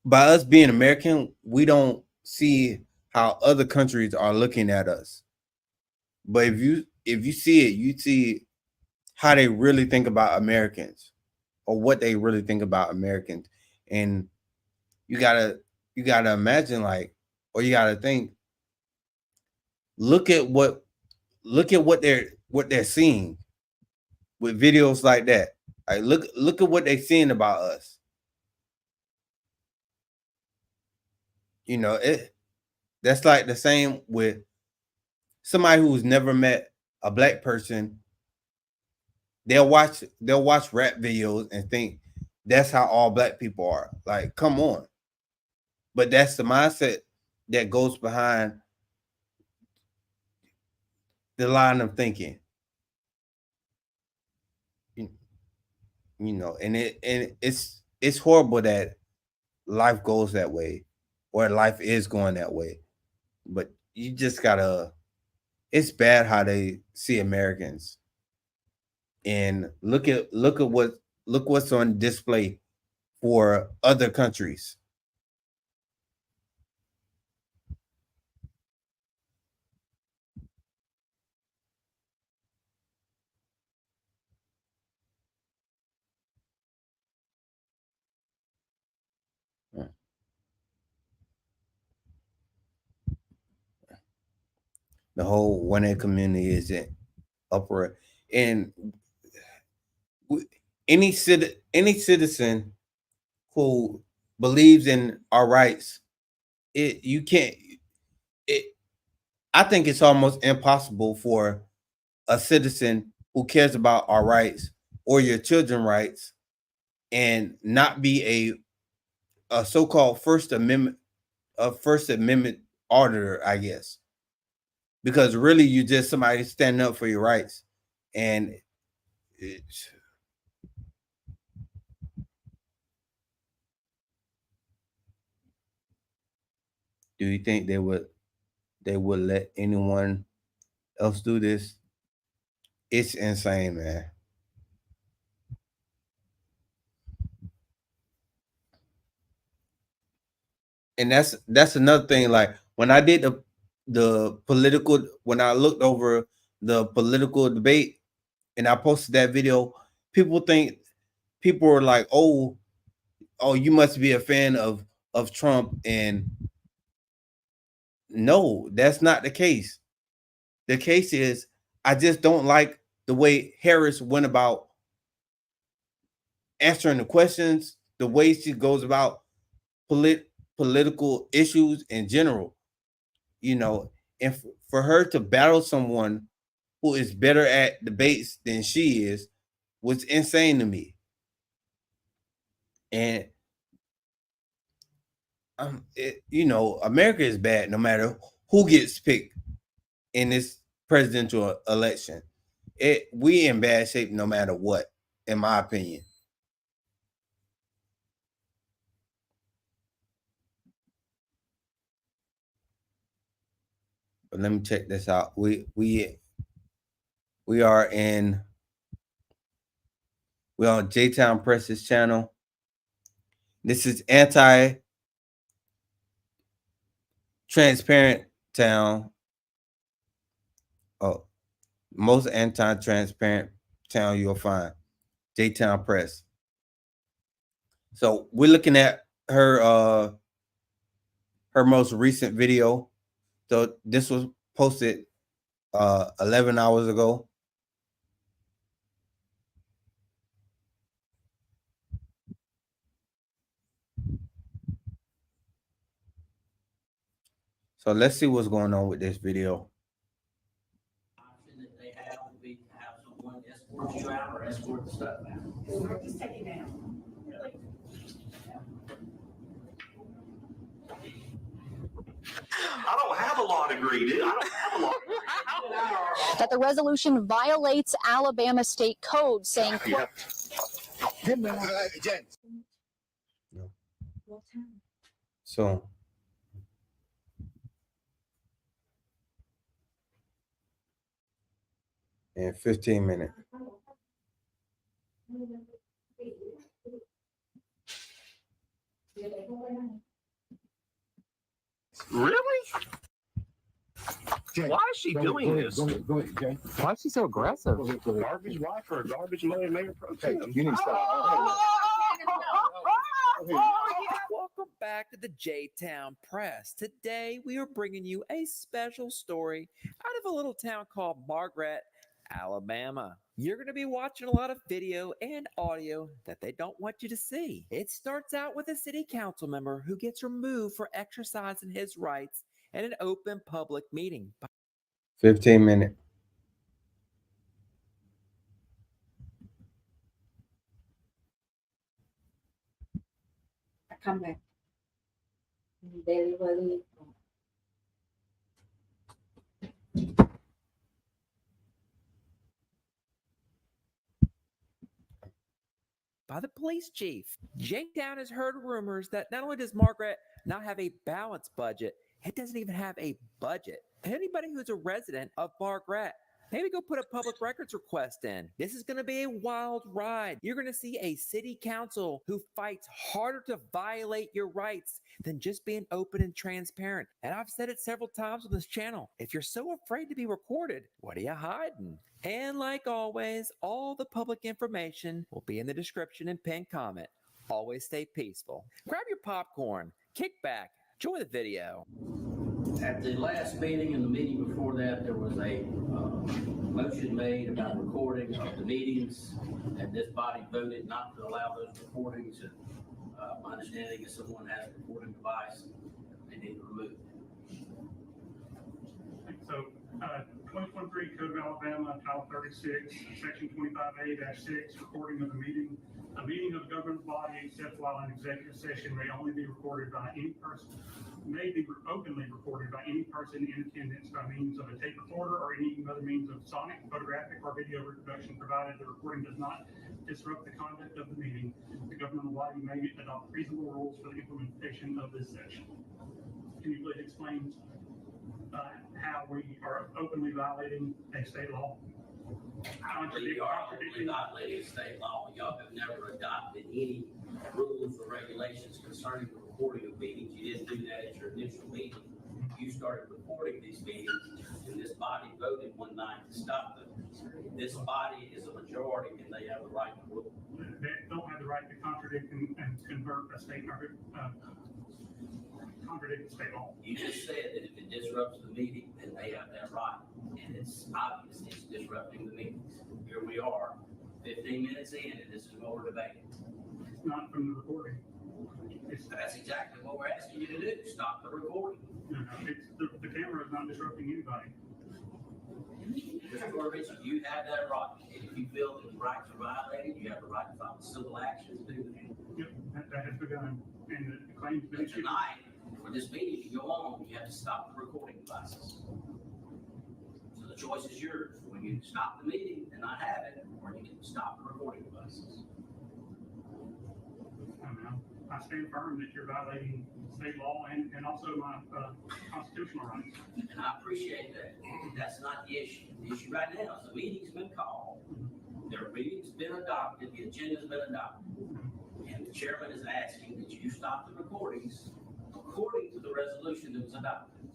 by us being American, we don't see how other countries are looking at us. But if you see it, you see how they really think about Americans, or what they really think about Americans. And you gotta imagine, like, or you gotta think, look at what they're seeing with videos like that. Like, look at what they're seeing about us. You know, that's like the same with somebody who's never met a black person. They'll watch rap videos and think that's how all black people are. Like, come on. But that's the mindset that goes behind the line of thinking. You know, and it's horrible that life goes that way, or life is going that way. But you just gotta, it's bad how they see Americans. And look what's on display for other countries. The whole 1A community is in uproar, and any citizen who believes in our rights, it you can't it I think it's almost impossible for a citizen who cares about our rights or your children's rights and not be a so-called First Amendment auditor, I guess, because really you're just somebody standing up for your rights. And it's, do you think they would let anyone else do this? It's insane, man. And that's another thing. Like when I did the political, when I looked over the political debate and I posted that video, people were like, oh, you must be a fan of Trump. And no, that's not the case. The case is I just don't like the way Harris went about answering the questions, the way she goes about political issues in general, you know, and for her to battle someone who is better at debates than she is was insane to me. And you know, America is bad no matter who gets picked in this presidential election. We in bad shape no matter what, in my opinion. But let me check this out. We are on J-Town Press's channel. This is anti-transparent town. Oh, most anti-transparent town you'll find. J-Town Press. So we're looking at her most recent video. So this was posted 11 hours ago. So let's see what's going on with this video. That they have would be to have someone escort you out or escort the stuff out. Just take it down. I don't have a law degree, dude. I don't have a law degree. That the resolution violates Alabama state code, saying, quote, So in 15 minutes. Really? Why is she doing this? Go ahead, Jay. Why is she so aggressive? Garbage wife or a garbage man, mayor pro tem. You need to stop. Welcome back to the J-Town Press. Today we are bringing you a special story out of a little town called Margaret, Alabama. You're going to be watching a lot of video and audio that they don't want you to see. It starts out with a city council member who gets removed for exercising his rights at an open public meeting. 15 minutes. Come back. Delivery. By the police chief. J-Town has heard rumors that not only does Margaret not have a balanced budget, it doesn't even have a budget. Anybody who's a resident of Margaret, maybe go put a public records request in. This is going to be a wild ride. You're going to see a city council who fights harder to violate your rights than just being open and transparent. And I've said it several times on this channel. If you're so afraid to be recorded, what are you hiding? And like always, all the public information will be in the description and pinned comment. Always stay peaceful. Grab your popcorn, kick back, enjoy the video. At the last meeting and the meeting before that, there was a motion made about recording of the meetings, and this body voted not to allow those recordings. And my understanding is someone has a recording device, they need to remove it. 3 Code of Alabama, Title 36, Section 25A-6, recording of the meeting. A meeting of a government body, except while in executive session, may only be recorded by any person, may be openly recorded by any person in attendance by means of a tape recorder or any other means of sonic, photographic, or video reproduction, provided the recording does not disrupt the conduct of the meeting. The governmental body may adopt reasonable rules for the implementation of this section. Can you please explain how we are openly violating a state law? We are openly violating state law. Y'all have never adopted any rules or regulations concerning the recording of meetings. You didn't do that at your initial meeting. You started recording these meetings, and this body voted one night to stop them. This body is a majority, and they have the right to rule. They don't have the right to contradict and convert a state contradict the state law. You just said that if it disrupts the meeting, then they have that right. And it's obvious it's disrupting the meetings. Here we are, 15 minutes in, and this is what we're debating. It's not from the recording. That's exactly what we're asking you to do. Stop the recording. No, the camera is not disrupting anybody. Mr. Corbett, you have that right. And if you feel that the rights are violated, you have the right to file civil action to do that. Yep, that has begun, and the claim's been issued. Tonight, for this meeting to go on, you have to stop the recording devices. So the choice is yours. When you stop the meeting and not have it, or you can stop the recording devices. I stand firm that you're violating state law and also my constitutional rights. And I appreciate that. That's not the issue. The issue right now is the meeting's been called. Their meeting's been adopted. The agenda's been adopted. And the chairman is asking that you stop the recordings according to the resolution that was adopted.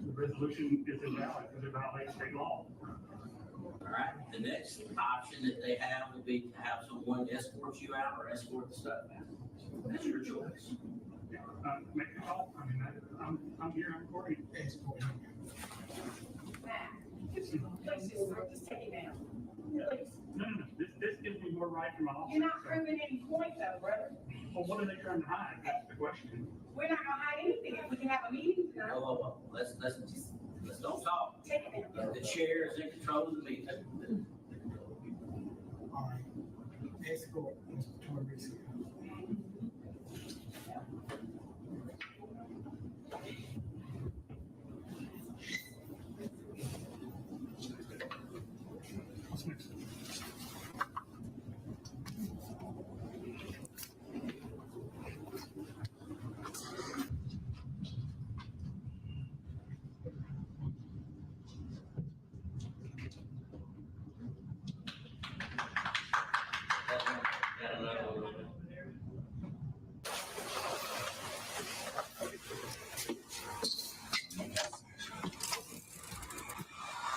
The resolution is invalid because it violates state law. All right. The next option that they have would be to have someone escort you out or escort the stuff out. That's your choice. Make the call. I mean, I'm here. I'm recording. Escort. Please just take it down. Please. No. This gives me more right from my office. You're not proving any point though, brother. Well, what are they trying to hide? That's the question. We're not gonna hide anything. If we can have a meeting tonight. Whoa. Let's don't talk. Take it down. The chair is in control of the meeting. All right. Escort Mr. Torres. What's next?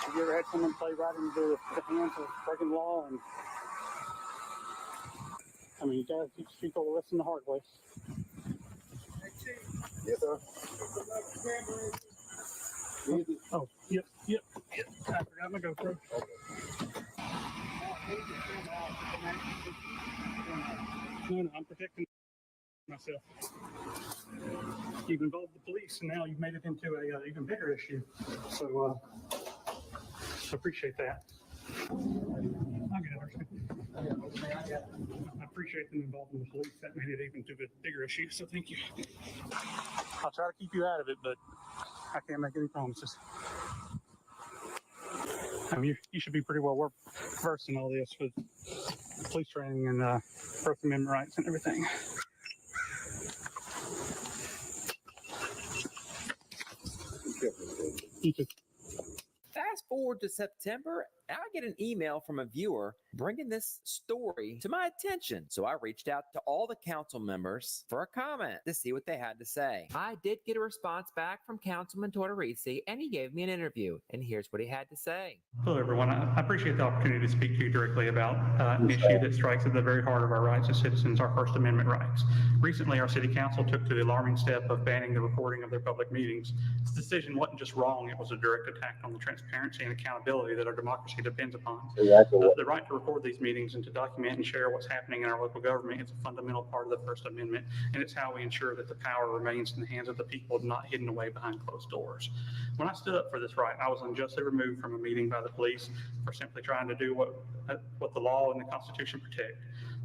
Have you ever had someone play right into the hands of breaking law? And I mean, you gotta teach people to listen the hard way. Yes, sir. Oh, yep. I forgot my GoPro. No, I'm protecting myself. You've involved the police, and now you've made it into a even bigger issue. So, I appreciate that. I appreciate them involving the police. That made it even to a bigger issue. So thank you. I'll try to keep you out of it, but I can't make any promises. I mean, you should be pretty well versed in all this with police training and First Amendment rights and everything. You too. Fast forward to September, I get an email from a viewer bringing this story to my attention. So I reached out to all the council members for a comment to see what they had to say. I did get a response back from Councilman Tortorisi, and he gave me an interview. And here's what he had to say. Hello, everyone. I appreciate the opportunity to speak to you directly about an issue that strikes at the very heart of our rights as citizens, our First Amendment rights. Recently, our city council took the alarming step of banning the recording of their public meetings. This decision wasn't just wrong, it was a direct attack on the transparency and accountability that our democracy democracy depends upon. Exactly. The right to record these meetings and to document and share what's happening in our local government is a fundamental part of the First Amendment, and it's how we ensure that the power remains in the hands of the people, not hidden away behind closed doors. When I stood up for this right, I was unjustly removed from a meeting by the police for simply trying to do what the law and the Constitution protect.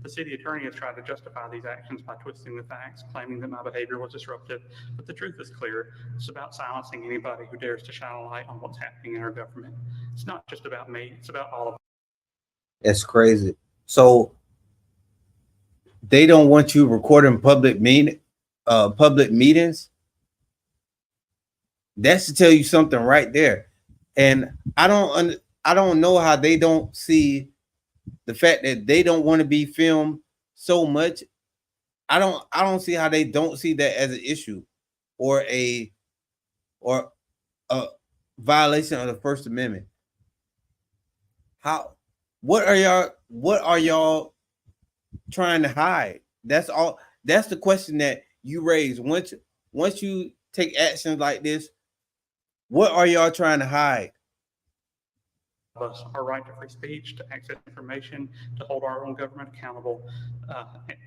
The city attorney has tried to justify these actions by twisting the facts, claiming that my behavior was disruptive, but the truth is clear. It's about silencing anybody who dares to shine a light on what's happening in our government. It's not just about me, it's about all of us. That's crazy. So they don't want you recording public meetings. That should tell you something right there. And I don't know how they don't see the fact that they don't want to be filmed so much. I don't see how they don't see that as an issue or a violation of the First Amendment. What are y'all trying to hide? That's all. That's the question that you raise. Once you take actions like this, what are y'all trying to hide? Us our right to free speech, to access information, to hold our own government accountable.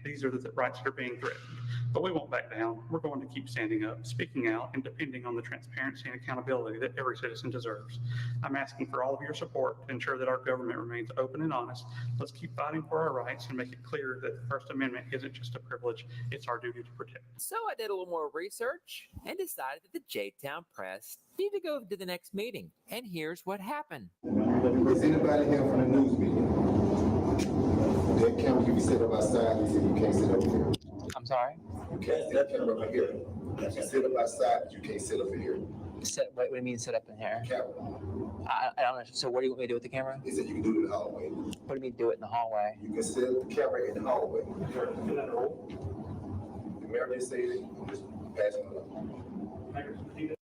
These are the rights that are being threatened. But we won't back down. We're going to keep standing up, speaking out, and depending on the transparency and accountability that every citizen deserves. I'm asking for all of your support to ensure that our government remains open and honest. Let's keep fighting for our rights and make it clear that the First Amendment isn't just a privilege, it's our duty to protect. So I did a little more research and decided that the J-Town Press need to go to the next meeting. And here's what happened. Is anybody here from the news meeting? That camera can be set up outside. He said you can't sit up here. I'm sorry? You can't set that camera up here. You can sit up outside, but you can't sit up here. What do you mean sit up in here? Camera. I don't know. So what do you want me to do with the camera? He said you can do it in the hallway. What do you mean do it in the hallway? You can set the camera in the hallway. The mayor just said it. Just pass it on.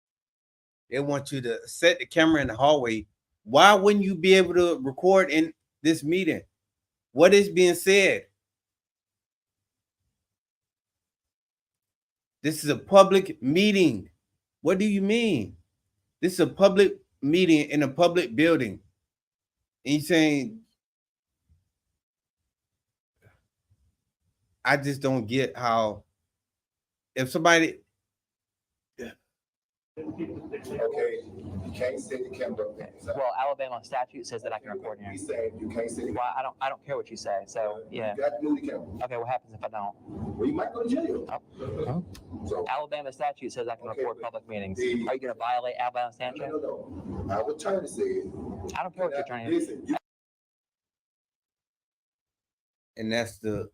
They want you to set the camera in the hallway. Why wouldn't you be able to record in this meeting? What is being said? This is a public meeting. What do you mean? This is a public meeting in a public building. And you're saying, I just don't get how, if somebody, Okay, you can't set the camera up there. Well, Alabama statute says that I can record here. He's saying you can't set the Well, I don't care what you say. So yeah. You got to move the camera. Okay, what happens if I don't? Well, you might go to jail. Oh. So, Alabama statute says I can Okay, record but public meetings. the- Are you going to violate Alabama statute? no. Our attorney said. I don't care what your attorney is. Listen, you and that's the,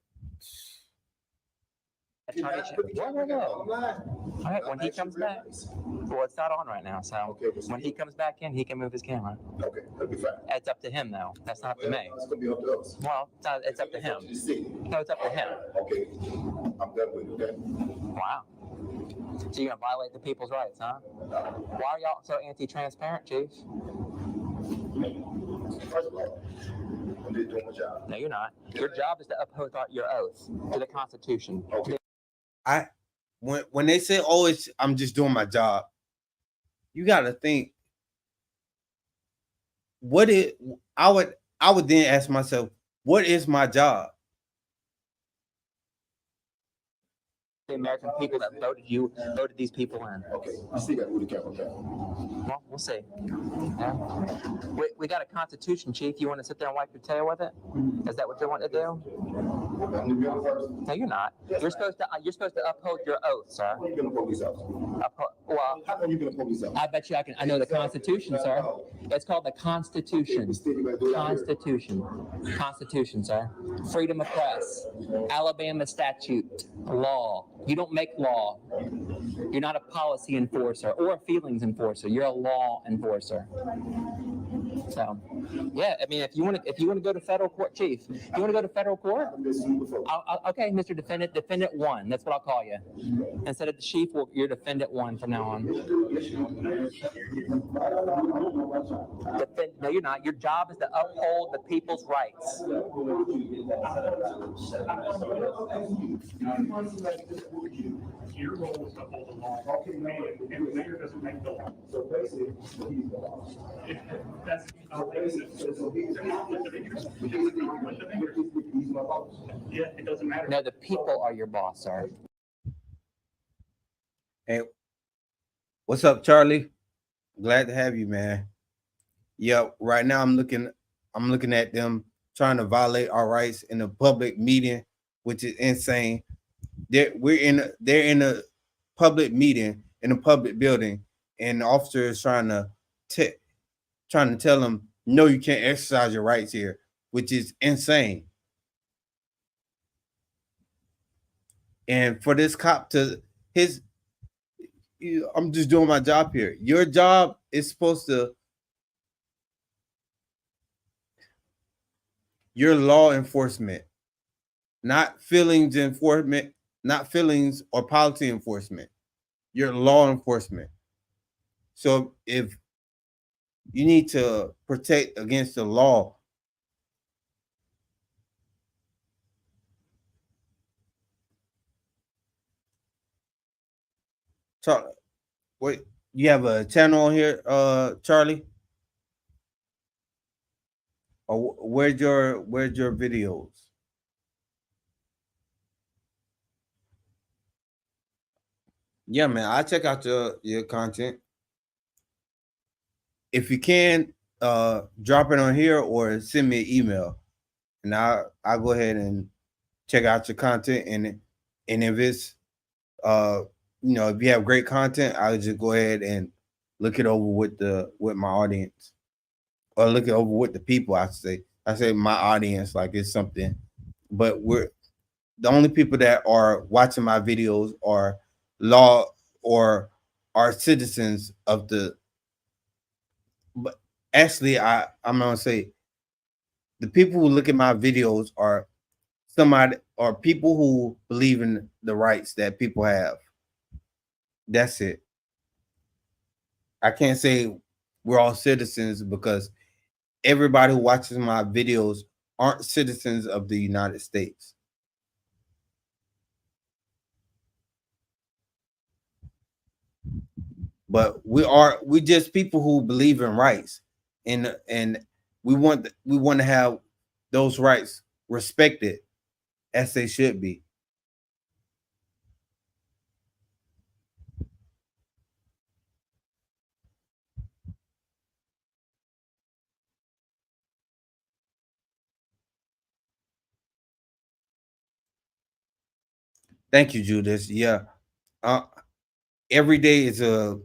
Attorney cannot put the camera online. All right, when he comes back. Well, it's not on right now, so Okay, but when he comes back in, he can move his camera. Okay, that'll be fine. It's up to him, though. That's not up to me. It's gonna be up to us. Well, it's up to him. The city. No, it's up to him. Okay, I'm done with it. Okay. Wow. So you're gonna violate the people's rights, huh? Why are y'all so anti-transparent, Chief? First of all, I'm just doing my job. No, you're not. Your job is to uphold your oath to the Constitution. Okay. when they say, "Oh, I'm just doing my job," you got to think. I would then ask myself, what is my job? The American people that voted these people in. Okay, you still got to move the camera back. Well, we'll see. Yeah. We got a Constitution, Chief. You want to sit there and wipe your tail with it? Is that what you want to do? No, you're not. You're supposed to uphold your oath, sir. How you gonna police officer? Well, How are you gonna police officer? I bet you I know the Constitution, sir. It's called the Constitution. Constitution, sir. Freedom of press. Alabama statute. Law. You don't make law. You're not a policy enforcer or a feelings enforcer. You're a law enforcer. So, yeah, I mean, if you want to go to federal court, Chief, you want to go to federal court? Okay, Mr. Defendant, Defendant 1. That's what I'll call you. Instead of the Chief, you're Defendant 1 from now on. No, you're not. Your job is to uphold the people's rights. Your role is to uphold the law. Okay, and the mayor doesn't make the law. So basically, he's the law. That's Yeah, it doesn't matter. No, the people are your boss, sir. Hey, what's up, Charlie? Glad to have you, man. Yeah, right now I'm looking at them trying to violate our rights in a public meeting, which is insane. They're in a public meeting in a public building, and the officer is trying to tell them, no, you can't exercise your rights here, which is insane. And for this cop to I'm just doing my job here. Your job is supposed to, you're law enforcement, not feelings enforcement, not feelings or policy enforcement. You're law enforcement. So if you need to protect against the law, wait, you have a channel on here, Charlie? Or where's your videos? Yeah, man, I check out your content. If you can, drop it on here or send me an email, and I'll go ahead and check out your content. And if it's if you have great content, I'll just go ahead and look it over with my audience, or look it over with the people. I say my audience like it's something, but we're the only people that are watching my videos are law or are citizens of the. But actually, I'm gonna say the people who look at my videos are people who believe in the rights that people have. That's it. I can't say we're all citizens because everybody who watches my videos aren't citizens of the United States. But we just people who believe in rights, and we want to have those rights respected as they should be. Thank you, Judas. Yeah. Every day is a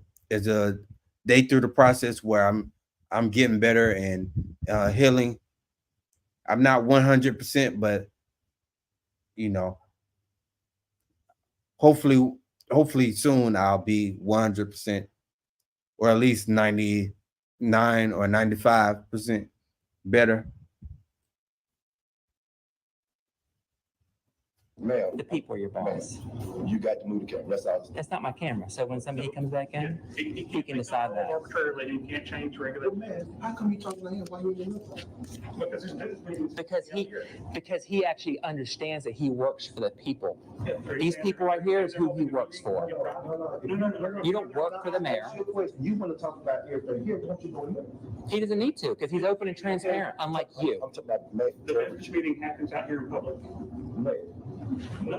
day through the process where I'm getting better and healing. I'm not 100%, but hopefully soon I'll be 100%, or at least 99 or 95% better. Ma'am, the people are your boss. You got to move the camera. That's not my camera. So when somebody comes back in, he can decide that. Arbitrarily, you can't change regular. Man, how come you talking to him while you in your Because he actually understands that he works for the people. These people right here is who he works for. You don't work for the mayor. You want to talk about everything here, don't you go in? He doesn't need to because he's open and transparent, unlike you. I'm talking about the beverage meeting happens out here in public.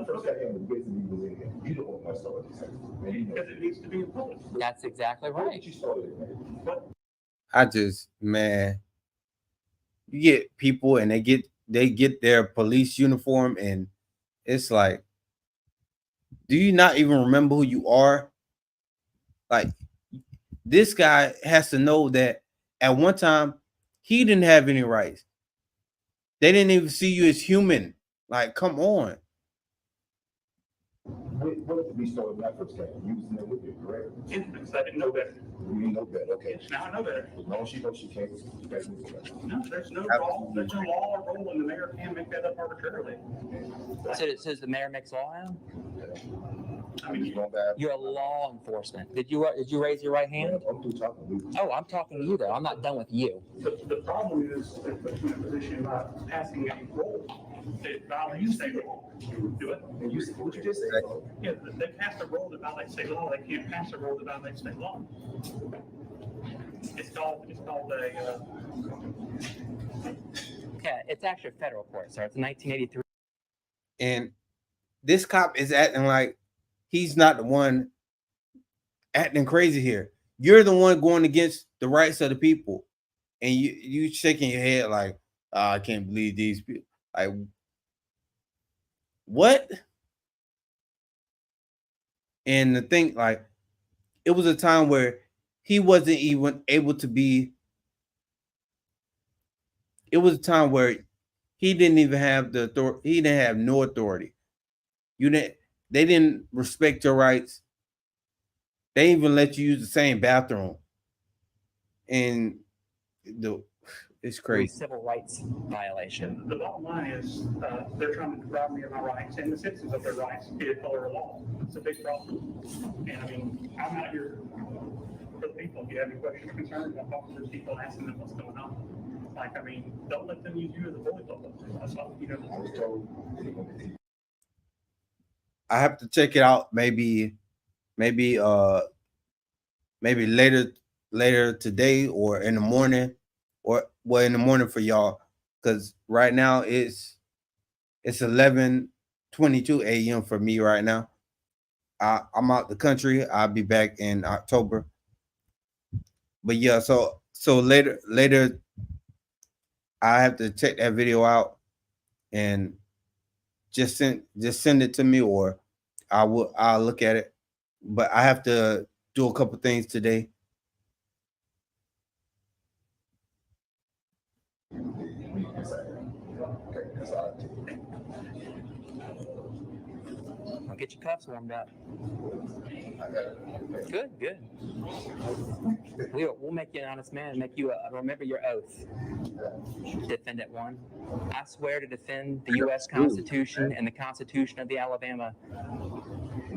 First I am the business meeting was in here. You don't want my story. Because it needs to be in public. That's exactly right. You started it, man. You get people and they get their police uniform, and it's like, do you not even remember who you are? Like, this guy has to know that at one time he didn't have any rights. They didn't even see you as human. Like, come on. What if we started when I first came? You was in there with me, correct? Yeah, because I didn't know better. You know better, okay. Now I know better. As long as she knows she can't. No, there's no law or rule, and the mayor can make that up arbitrarily. So it says the mayor makes law now? I mean, you're a law enforcement. Did you raise your right hand? Oh, I'm talking to you though. I'm not done with you. The problem is they put you in a position about passing a role that violates state law. Do it. And you what you just said? Yeah, they passed a role that violates state law. They can't pass a role that violates state law. It's called a Yeah, it's actually a federal court, sir. It's 1983. And this cop is acting like he's not the one acting crazy here. You're the one going against the rights of the people, and you shaking your head like, oh, I can't believe these people. Like, what? And the thing, like, it was a time where he wasn't even able to be. It was a time where he didn't even have the authority. He didn't have no authority. They didn't respect your rights. They even let you use the same bathroom. And it's crazy. Civil rights violation. The bottom line is they're trying to deprive me of my rights and the citizens of their rights, be it color or law. It's a big problem. And I mean, I'm out here for the people. If you have any questions or concerns, I'm talking to those people and asking them what's going on. Like, I mean, don't let them use you as a bully bubble. That's all, you know. I have to check it out. Maybe later today or in the morning, or well, in the morning for y'all, because right now it's 11:22 a.m. for me right now. I'm out the country. I'll be back in October. But yeah, so later I have to check that video out and just send it to me, or I'll look at it. But I have to do a couple things today. I'll get your cuffs warmed up. Good. We'll make you an honest man and make you remember your oath. Defendant 1. I swear to defend the U.S. Constitution and the Constitution of the Alabama,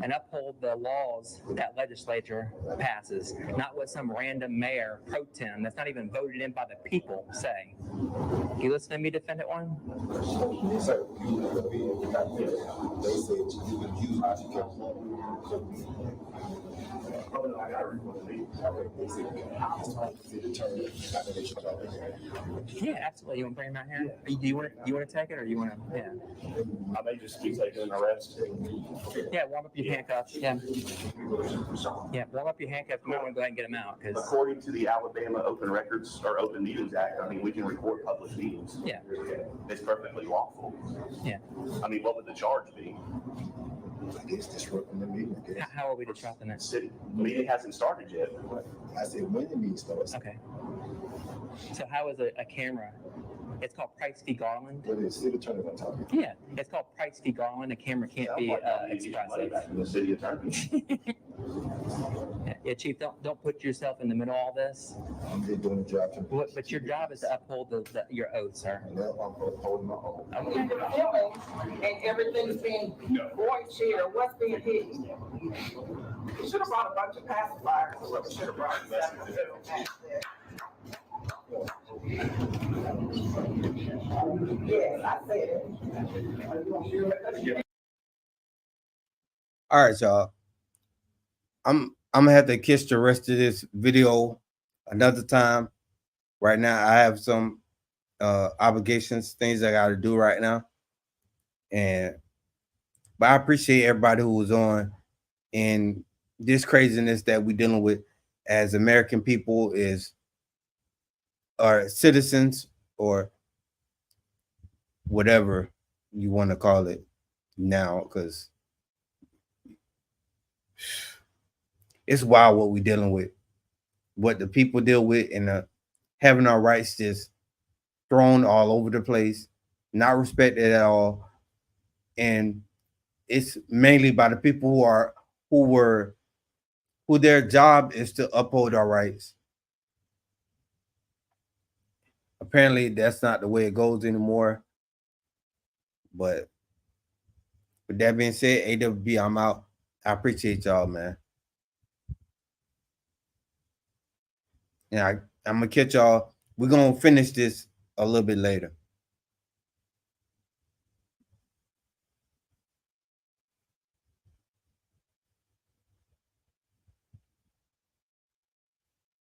and uphold the laws that legislature passes, not what some random mayor pro tem that's not even voted in by the people say. You listen to me, Defendant 1? Yes, sir. They said you can use how she kept. Yeah, absolutely. You want to bring him out here? Do you want to take it, or you want to? Yeah. I may just be taking an arrest. Yeah, warm up your handcuffs. Yeah, warm up your handcuffs. You might want to go ahead and get them out. According to the Alabama Open Records or Open Meetings Act, I mean, we can record public meetings. Yeah. It's perfectly lawful. Yeah. I mean, what would the charge be? I guess disrupting the meeting. How are we disrupting it? The meeting hasn't started yet. I said when the meeting starts. Okay. So how is a camera? It's called Price v. Garland. But it's city attorney on top. Yeah, it's called Price v. Garland. A camera can't be expressive. The city attorney. Yeah, Chief, don't put yourself in the middle of all this. I'm just doing the job. But your job is to uphold your oath, sir. And now I'm upholding my oath. Okay. And everything's being voice here. What's being hidden? You should have brought a bunch of pacifiers. Is what we should have brought. Yes, I said it. All right, y'all. I'm gonna have to catch the rest of this video another time. Right now, I have some obligations, things I gotta do right now. But I appreciate everybody who was on, and this craziness that we're dealing with as American people or citizens, or whatever you want to call it now, because it's wild what we're dealing with, what the people deal with, and having our rights just thrown all over the place, not respected at all. And it's mainly by the people who their job is to uphold our rights. Apparently, that's not the way it goes anymore. But with that being said, AWB, I'm out. I appreciate y'all, man. And I'm going to catch y'all. We're going to finish this a little bit later.